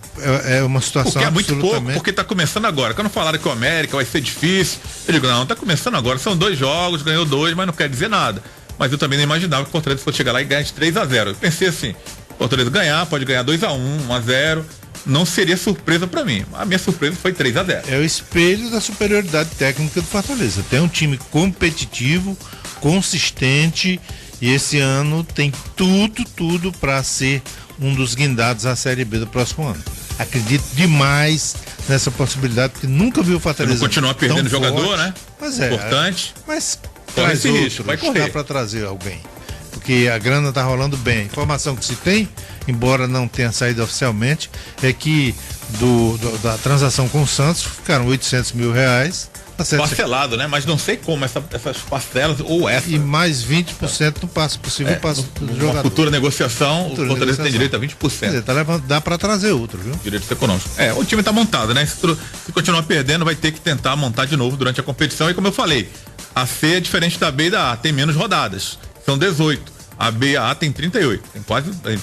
I: é uma situação
B: porque é muito
I: absolutamente...
B: pouco, porque tá começando agora. Quando falaram que o América vai ser difícil, eu digo, não, tá começando agora. São 2 jogos, ganhou 2, mas não quer dizer nada. Mas eu também não imaginava que o Fortaleza fosse chegar lá e ganhar de 3-0. Eu pensei assim, o Fortaleza ganhar, pode ganhar 2-1, 1-0. Não seria surpresa pra mim. A minha surpresa foi 3-0.
I: É o espelho da superioridade técnica do Fortaleza. Tem um time competitivo, consistente, e esse ano tem tudo para ser um dos guindados à Série B do próximo ano. Acredito demais nessa possibilidade, porque nunca vi o Fortaleza
B: não continuar perdendo jogador,
I: forte,
B: né?
I: Mas é.
B: Importante.
I: Mas
B: corre
I: traz
B: esse risco, vai correr.
I: Dá para trazer alguém. Porque a grana tá rolando bem. A informação que se tem, embora não tenha saído oficialmente, é que da transação com o Santos ficaram R$800 mil.
B: Parcelado, né? Mas não sei como essas parcelas ou essa.
I: E mais 20% no passo possível passo do jogador.
B: Futura negociação, o Fortaleza tem direito a 20%.
I: Quer dizer, dá para trazer outro, viu?
B: Direitos econômicos. O time tá montado, né? Se continuar perdendo, vai ter que tentar montar de novo durante a competição. E como eu falei, a C é diferente da B e da A, tem menos rodadas. São 18. A B e a A tem 38.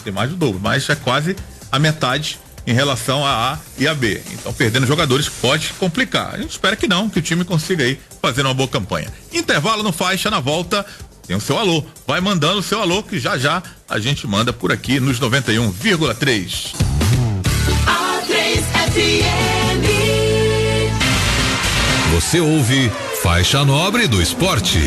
B: Tem mais do dobro, mas é quase a metade em relação a A e a B. Então, perdendo jogadores pode complicar. A gente espera que não, que o time consiga aí fazer uma boa campanha. Intervalo no Faixa, na volta tem o seu alô. Vai mandando o seu alô que já a gente manda por aqui nos 91,3.
A: Você ouve Faixa Nobre do Esporte.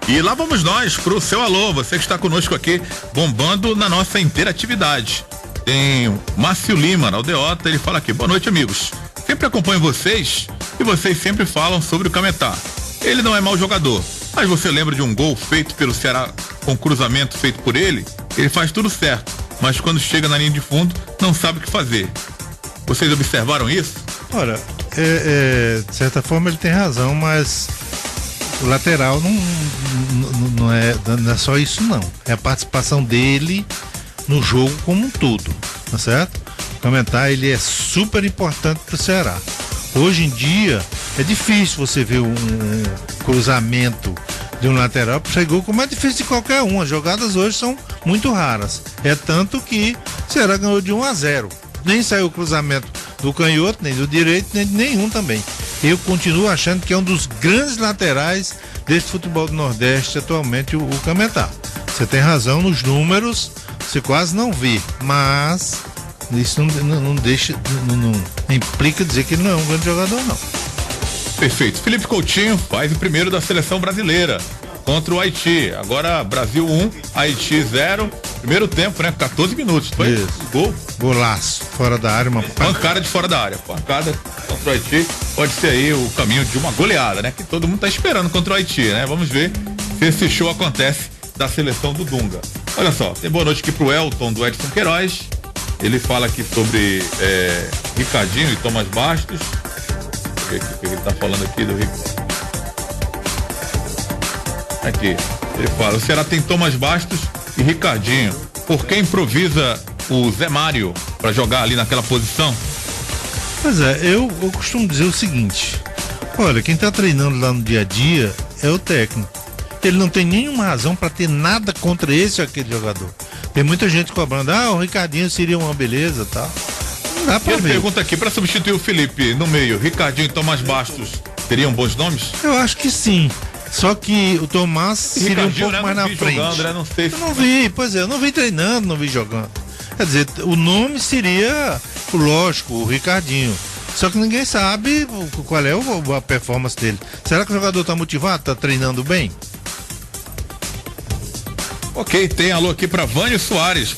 B: E lá vamos nós pro seu alô, você que está conosco aqui, bombando na nossa interatividade. Tem o Márcio Lima, na Aldeota, ele fala aqui, boa noite, amigos. Sempre acompanho vocês e vocês sempre falam sobre o Cametá. Ele não é mau jogador, mas você lembra de um gol feito pelo Ceará com cruzamento feito por ele? Ele faz tudo certo, mas quando chega na linha de fundo, não sabe o que fazer. Vocês observaram isso?
I: Olha, de certa forma ele tem razão, mas o lateral não é só isso, não. É a participação dele no jogo como um todo, tá certo? O Cametá, ele é super importante pro Ceará. Hoje em dia é difícil você ver um cruzamento de um lateral para gol, como é difícil de qualquer um. As jogadas hoje são muito raras. É tanto que o Ceará ganhou de 1-0. Nem saiu o cruzamento do canhoto, nem do direito, nem de nenhum também. Eu continuo achando que é um dos grandes laterais desse futebol do Nordeste atualmente, o Cametá. Você tem razão nos números, você quase não vê, mas isso não implica dizer que ele não é um grande jogador, não.
B: Perfeito. Felipe Coutinho faz o primeiro da seleção brasileira contra o Haiti. Agora Brasil 1, Haiti 0. Primeiro tempo, né? 14 minutos. Foi
I: isso.
B: Gol.
I: Golaço. Fora da área, uma
B: pancada de fora da área. Pancada contra o Haiti. Pode ser aí o caminho de uma goleada, né? Que todo mundo tá esperando contra o Haiti, né? Vamos ver se esse show acontece da seleção do Dunga. Olha só, tem boa noite aqui pro Elton do Edson Queiroz. Ele fala aqui sobre Ricardinho e Thomas Bastos. Deixa eu ver aqui o que ele tá falando aqui do Rico. Aqui, ele fala, o Ceará tem Thomas Bastos e Ricardinho. Por que improvisa o Zé Mário para jogar ali naquela posição?
I: Pois é, eu costumo dizer o seguinte, olha, quem tá treinando lá no dia a dia é o técnico. Ele não tem nenhuma razão para ter nada contra esse ou aquele jogador. Tem muita gente cobrando, o Ricardinho seria uma beleza, tá? Não dá pra ver.
B: Pergunta aqui, para substituir o Felipe no meio, Ricardinho e Thomas Bastos teriam bons nomes?
I: Eu acho que sim. Só que o Tomás seria um pouco mais na frente.
B: Jogando, né? Não sei se...
I: Eu não vi, pois é, eu não vi treinando, não vi jogando. Quer dizer, o nome seria, lógico, o Ricardinho. Só que ninguém sabe qual é a performance dele. Será que o jogador tá motivado? Tá treinando bem?
B: Ok, tem alô aqui para Vânio Soares.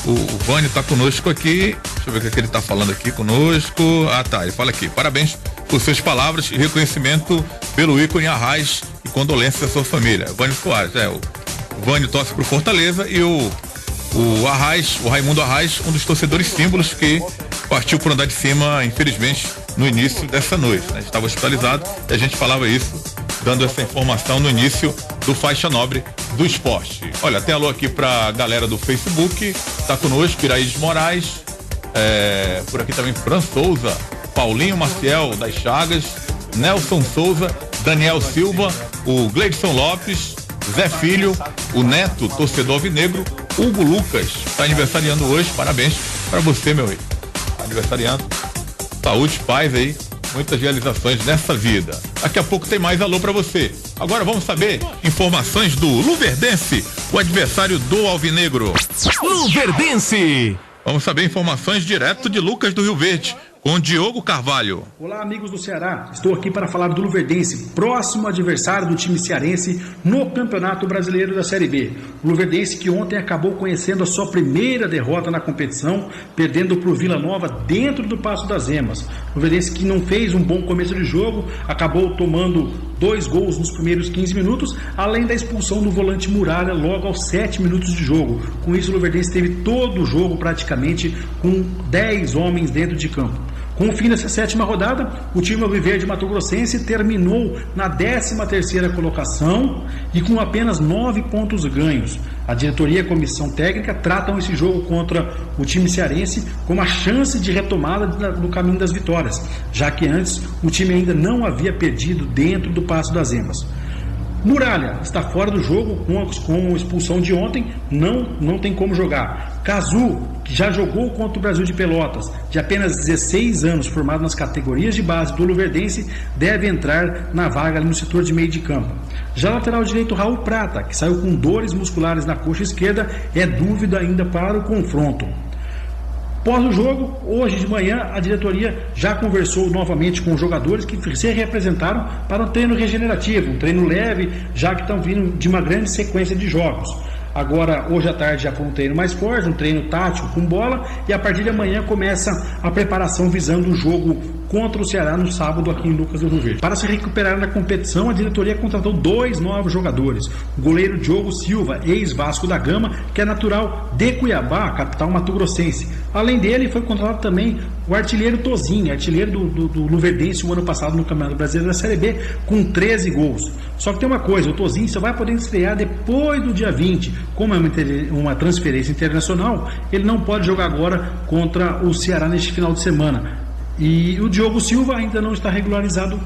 B: O Vânio tá conosco aqui. Deixa eu ver o que ele tá falando aqui conosco. Ah, tá. Ele fala aqui. Parabéns por suas palavras e reconhecimento pelo ícone Arraiz e condolências à sua família. Vânio Soares, o Vânio torce pro Fortaleza e o Arraiz, o Raimundo Arraiz, um dos torcedores símbolos que partiu por andar de cima, infelizmente, no início dessa noite, né? Estava hospitalizado e a gente falava isso, dando essa informação no início do Faixa Nobre do Esporte. Olha, tem alô aqui pra galera do Facebook, tá conosco, Iraídes Moraes, por aqui também Fran Souza, Paulinho Maciel das Chagas, Nelson Souza, Daniel Silva, o Gleidson Lopes, Zé Filho, o Neto, torcedor alvinegro, Hugo Lucas, tá aniversariando hoje, parabéns pra você, meu rei. Aniversariando, saúde, paz aí, muitas realizações nessa vida. Daqui a pouco tem mais alô pra você. Agora vamos saber informações do Luverdense, o adversário do alvinegro.
C: Luverdense.
B: Vamos saber informações direto de Lucas do Rio Verde, com Diogo Carvalho.
K: Olá, amigos do Ceará. Estou aqui para falar do Luverdense, próximo adversário do time cearense no Campeonato Brasileiro da Série B. O Luverdense que ontem acabou conhecendo a sua primeira derrota na competição, perdendo para o Vila Nova dentro do Passo das Emas. O Luverdense que não fez um bom começo de jogo, acabou tomando 2 gols nos primeiros 15 minutos, além da expulsão do volante Muralha logo aos 7 minutos de jogo. Com isso, o Luverdense teve todo o jogo praticamente com 10 homens dentro de campo. Com o fim dessa 7ª rodada, o time alviverde mato-grossense terminou na 13ª colocação e com apenas 9 pontos ganhos. A diretoria e a comissão técnica tratam esse jogo contra o time cearense como a chance de retomada do caminho das vitórias, já que antes o time ainda não havia perdido dentro do Passo das Emas. Muralha está fora do jogo com a expulsão de ontem, não tem como jogar. Cazu, que já jogou contra o Brasil de Pelotas, de apenas 16 anos, formado nas categorias de base do Luverdense, deve entrar na vaga ali no setor de meio de campo. Já lateral direito Raul Prata, que saiu com dores musculares na coxa esquerda, é dúvida ainda para o confronto. Após o jogo, hoje de manhã, a diretoria já conversou novamente com os jogadores que se representaram para um treino regenerativo, um treino leve, já que estão vindo de uma grande sequência de jogos. Agora, hoje à tarde já foi um treino mais forte, um treino tático com bola, e a partir de amanhã começa a preparação visando o jogo contra o Ceará no sábado aqui em Lucas do Rio Verde. Para se recuperar na competição, a diretoria contratou 2 novos jogadores. O goleiro Diogo Silva, ex-Vasco da Gama, que é natural de Cuiabá, capital mato-grossense. Além dele, foi contratado também o artilheiro Tozinho, artilheiro do Luverdense o ano passado no Campeonato Brasileiro da Série B, com 13 gols. Só que tem uma coisa, o Tozinho só vai poder estrear depois do dia 20. Como é uma transferência internacional, ele não pode jogar agora contra o Ceará neste final de semana. E o Diogo Silva ainda não está regularizado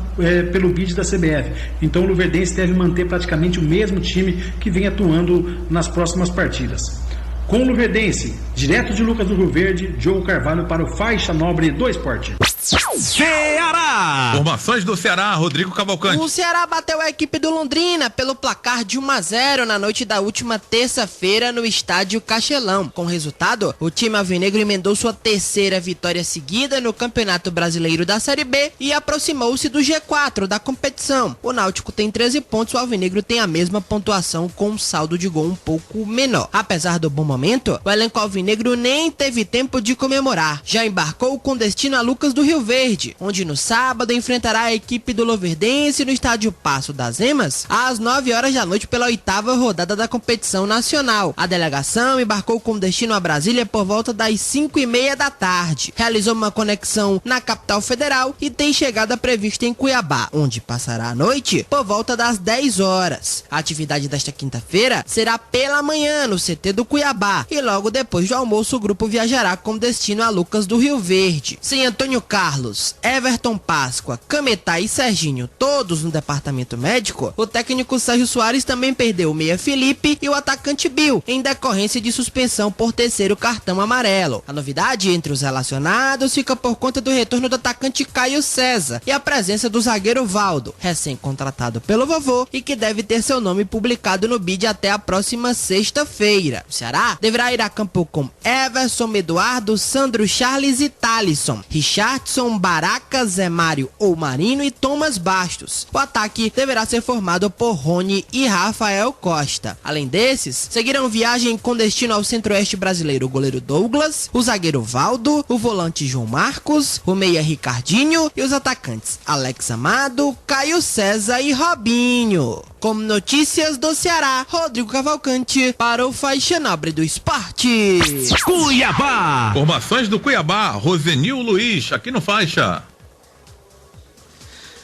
K: pelo BID da CBF. Então o Luverdense deve manter praticamente o mesmo time que vem atuando nas próximas partidas. Com o Luverdense, direto de Lucas do Rio Verde, Diogo Carvalho para o Faixa Nobre do Esporte.
C: Ceará!
B: Formações do Ceará, Rodrigo Cavalcante.
D: O Ceará bateu a equipe do Londrina pelo placar de 1-0 na noite da última terça-feira no estádio Castelão. Com o resultado, o time alvinegro emendou sua 3ª vitória seguida no Campeonato Brasileiro da Série B e aproximou-se do G4 da competição. O Náutico tem 13 pontos, o alvinegro tem a mesma pontuação com um saldo de gol um pouco menor. Apesar do bom momento, o elenco alvinegro nem teve tempo de comemorar. Já embarcou com destino a Lucas do Rio Verde, onde no sábado enfrentará a equipe do Luverdense no estádio Passo das Emas às 9 horas da noite pela 8ª rodada da competição nacional. A delegação embarcou com destino a Brasília por volta das 5:30 da tarde. Realizou uma conexão na capital federal e tem chegada prevista em Cuiabá, onde passará a noite por volta das 10 horas. A atividade desta quinta-feira será pela manhã no CT do Cuiabá e logo depois do almoço o grupo viajará com destino a Lucas do Rio Verde. Sem Antônio Carlos, Everton Páscoa, Cametá e Serginho, todos no departamento médico, o técnico Sérgio Soares também perdeu o meia Felipe e o atacante Bill, em decorrência de suspensão por 3º cartão amarelo. A novidade entre os relacionados fica por conta do retorno do atacante Caio César e a presença do zagueiro Valdo, recém-contratado pelo vovô e que deve ter seu nome publicado no BID até a próxima sexta-feira. O Ceará deverá ir a campo com Everson, Eduardo, Sandro, Charles e Thalisson, Richard, Jackson, Baraca, Zé Mário ou Marino e Thomas Bastos. O ataque deverá ser formado por Rony e Rafael Costa. Além desses, seguirão viagem com destino ao centro-oeste brasileiro o goleiro Douglas, o zagueiro Valdo, o volante João Marcos, o meia Ricardinho e os atacantes Alex Amado, Caio César e Robinho. Como notícias do Ceará, Rodrigo Cavalcante para o Faixa Nobre do Esporte.
C: Cuiabá.
B: Formações do Cuiabá, Rosenil Luiz, aqui no Faixa.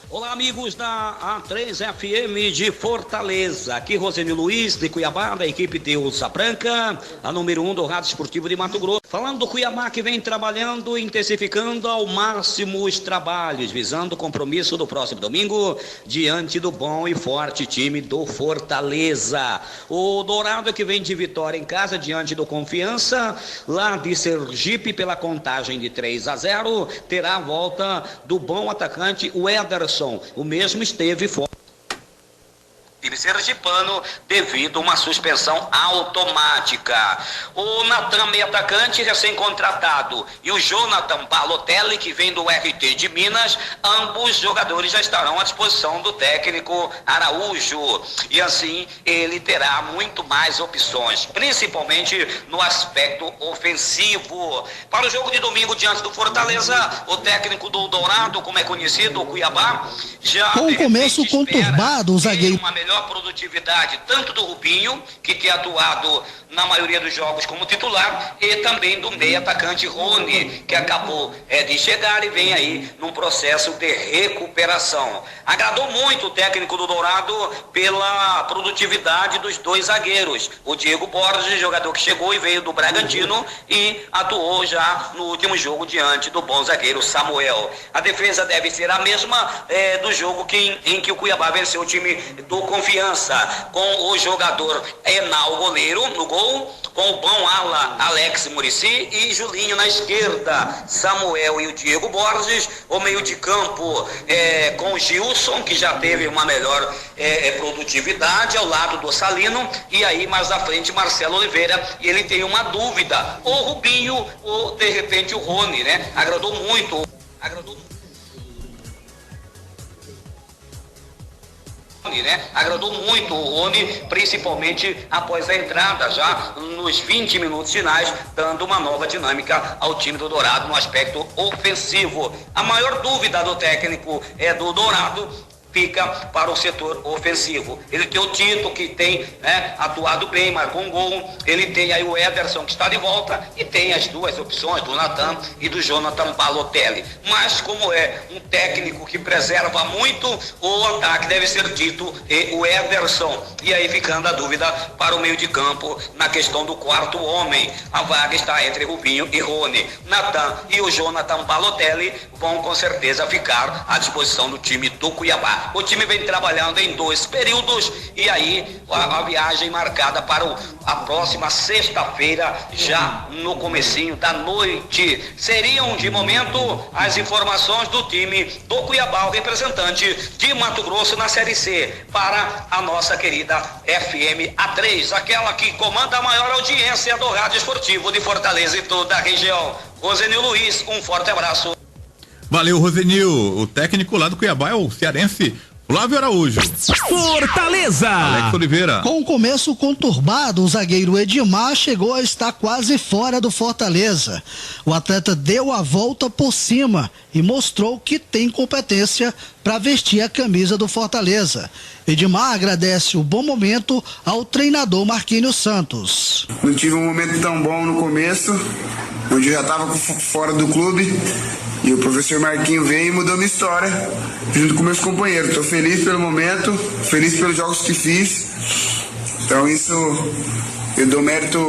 L: Olá, amigos da A3FM de Fortaleza. Aqui Rosenil Luiz, de Cuiabá, da equipe de Ursa Branca, a número 1 do Rádio Esportivo de Mato Grosso. Falando do Cuiabá, que vem trabalhando, intensificando ao máximo os trabalhos, visando o compromisso do próximo domingo, diante do bom e forte time do Fortaleza. O Dourado, que vem de vitória em casa, diante do Confiança, lá de Sergipe, pela contagem de 3-0, terá a volta do bom atacante, o Ederson. O mesmo esteve fora time sergipano devido a uma suspensão automática. O Natan, meio atacante, recém-contratado, e o Jonathan Balotelli, que vem do RT de Minas, ambos jogadores já estarão à disposição do técnico Araújo, e assim ele terá muito mais opções, principalmente no aspecto ofensivo. Para o jogo de domingo diante do Fortaleza, o técnico do Dourado, como é conhecido, o Cuiabá, já
F: com o começo conturbado, o zagueiro
L: uma melhor produtividade tanto do Rubinho, que tem atuado na maioria dos jogos como titular, e também do meio atacante Rony, que acabou de chegar e vem aí num processo de recuperação. Agradou muito o técnico do Dourado pela produtividade dos dois zagueiros, o Diego Borges, jogador que chegou e veio do Bragantino e atuou já no último jogo diante do bom zagueiro Samuel. A defesa deve ser a mesma do jogo em que o Cuiabá venceu o time do Confiança, com o jogador Enal, goleiro, no gol, com o bom ala Alex Muricy e Julinho na esquerda, Samuel e o Diego Borges, o meio de campo com o Gilson, que já teve uma melhor produtividade ao lado do Salino, e aí mais à frente Marcelo Oliveira, e ele tem uma dúvida, o Rubinho ou de repente o Rony, né? Agradou muito o Rony, principalmente após a entrada já nos 20 minutos finais, dando uma nova dinâmica ao time do Dourado no aspecto ofensivo. A maior dúvida do técnico do Dourado fica para o setor ofensivo. Ele tem o Tito, que tem atuado bem, marcou um gol. Ele tem aí o Ederson, que está de volta, e tem as duas opções do Natan e do Jonathan Balotelli. Mas como é um técnico que preserva muito, o ataque deve ser Tito e o Ederson. E aí ficando a dúvida para o meio de campo na questão do quarto homem. A vaga está entre Rubinho e Rony. Natan e o Jonathan Balotelli vão com certeza ficar à disposição do time do Cuiabá. O time vem trabalhando em 2 períodos, e aí a viagem marcada para a próxima sexta-feira, já no comecinho da noite. Seriam de momento as informações do time do Cuiabá, o representante de Mato Grosso na Série C, para a nossa querida FM A3, aquela que comanda a maior audiência do Rádio Esportivo de Fortaleza e toda a região. Rosenil Luiz, um forte abraço.
B: Valeu, Rosenil. O técnico lá do Cuiabá é o cearense Flávio Araújo.
C: Fortaleza.
B: Alex Oliveira.
F: Com o começo conturbado, o zagueiro Edmar chegou a estar quase fora do Fortaleza. O atleta deu a volta por cima e mostrou que tem competência para vestir a camisa do Fortaleza. Edmar agradece o bom momento ao treinador Marquinhos Santos.
H: Não tive um momento tão bom no começo, onde eu já estava fora do clube, e o professor Marquinhos veio e mudou minha história, junto com meus companheiros. Estou feliz pelo momento, feliz pelos jogos que fiz. Então isso eu dou mérito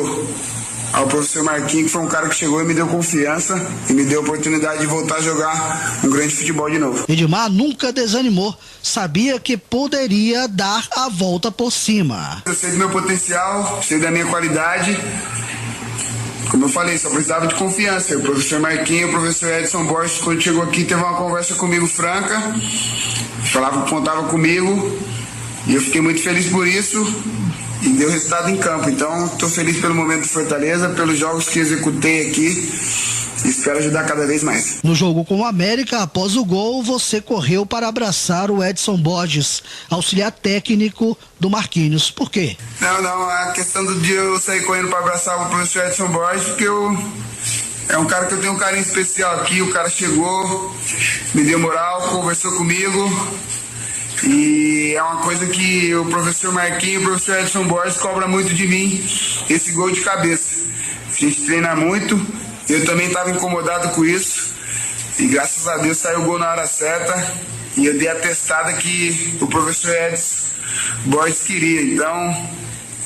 H: ao professor Marquinhos, que foi um cara que chegou e me deu confiança e me deu a oportunidade de voltar a jogar um grande futebol de novo.
F: Edmar nunca desanimou, sabia que poderia dar a volta por cima.
H: Eu sei do meu potencial, sei da minha qualidade. Como eu falei, só precisava de confiança. O professor Marquinhos, o professor Edson Borges, quando chegou aqui, teve uma conversa comigo franca, falava que contava comigo, e eu fiquei muito feliz por isso, e deu resultado em campo. Então, estou feliz pelo momento do Fortaleza, pelos jogos que executei aqui, e espero ajudar cada vez mais.
F: No jogo com o América, após o gol, você correu para abraçar o Edson Borges, auxiliar técnico do Marquinhos. Por quê?
H: Não, a questão do dia eu sair correndo para abraçar o professor Edson Borges, porque é um cara que eu tenho um carinho especial aqui. O cara chegou, me deu moral, conversou comigo, e é uma coisa que o professor Marquinhos e o professor Edson Borges cobram muito de mim, esse gol de cabeça. A gente treina muito, eu também estava incomodado com isso, e graças a Deus saiu o gol na hora certa, e eu dei a testada que o professor Edson Borges queria. Então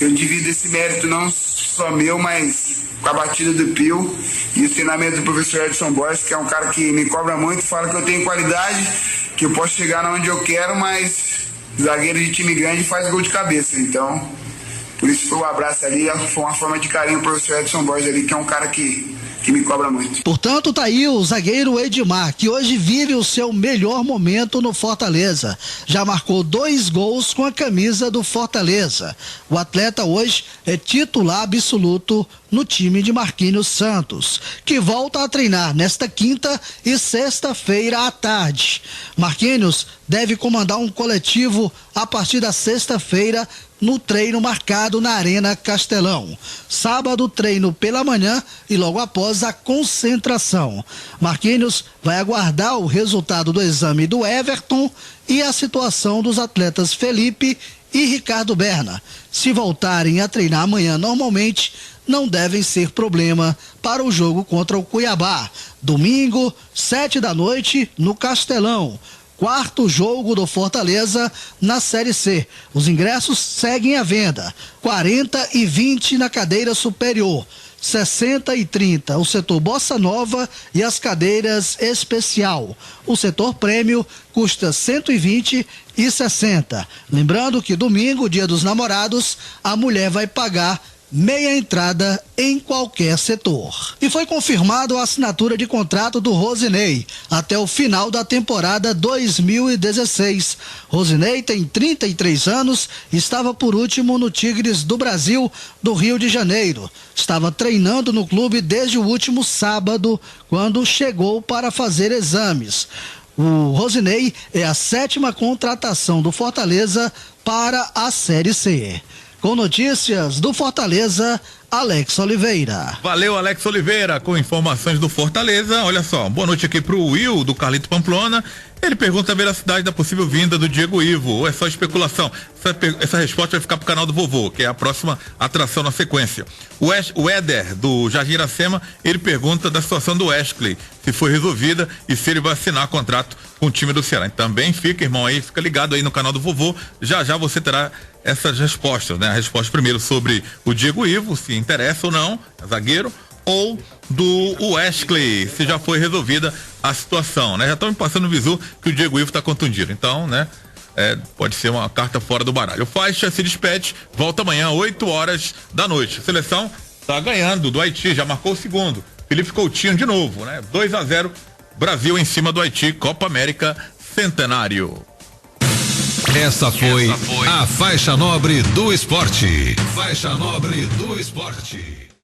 H: eu divido esse mérito não só meu, mas com a batida do Pio e o treinamento do professor Edson Borges, que é um cara que me cobra muito, fala que eu tenho qualidade, que eu posso chegar onde eu quero, mas zagueiro de time grande faz gol de cabeça. Então, por isso foi o abraço ali, foi uma forma de carinho pro professor Edson Borges ali, que é um cara que me cobra muito.
F: Portanto, tá aí o zagueiro Edmar, que hoje vive o seu melhor momento no Fortaleza. Já marcou 2 gols com a camisa do Fortaleza. O atleta hoje é titular absoluto no time de Marquinhos Santos, que volta a treinar nesta quinta e sexta-feira à tarde. Marquinhos deve comandar um coletivo a partir da sexta-feira no treino marcado na Arena Castelão. Sábado, treino pela manhã e logo após a concentração. Marquinhos vai aguardar o resultado do exame do Everton e a situação dos atletas Felipe e Ricardo Berna. Se voltarem a treinar amanhã normalmente, não devem ser problema para o jogo contra o Cuiabá. Domingo, 19h, no Castelão. 4º jogo do Fortaleza na Série C. Os ingressos seguem à venda. 40 e 20 na cadeira superior. 60 e 30 o setor Bossa Nova e as cadeiras especial. O setor prêmio custa 120 e 60. Lembrando que domingo, dia dos namorados, a mulher vai pagar meia entrada em qualquer setor. E foi confirmado a assinatura de contrato do Rosinei até o final da temporada 2016. Rosinei tem 33 anos e estava por último no Tigres do Brasil, do Rio de Janeiro. Estava treinando no clube desde o último sábado, quando chegou para fazer exames. O Rosinei é a 7ª contratação do Fortaleza para a Série C. Com notícias do Fortaleza, Alex Oliveira.
B: Valeu, Alex Oliveira, com informações do Fortaleza. Olha só, boa noite aqui pro Will, do Carlito Pamplona. Ele pergunta a veracidade da possível vinda do Diego Ivo, ou é só especulação? Essa resposta vai ficar pro canal do vovô, que é a próxima atração na sequência. O Éder, do Jardim Iracema, ele pergunta da situação do Wesley, se foi resolvida e se ele vai assinar contrato com o time do Ceará. Também fica, irmão, aí, fica ligado aí no canal do vovô, já você terá essas respostas, né? A resposta primeiro sobre o Diego Ivo, se interessa ou não, zagueiro, ou do Wesley, se já foi resolvida a situação, né? Já estão me passando no visu que o Diego Ivo está contundido, então, né? Pode ser uma carta fora do baralho. O Faixa se despede, volta amanhã, 8h da noite. A seleção tá ganhando do Haiti, já marcou o segundo. Felipe Coutinho de novo, né? 2-0, Brasil em cima do Haiti, Copa América Centenário.
A: Essa foi a Faixa Nobre do Esporte. Faixa Nobre do Esporte.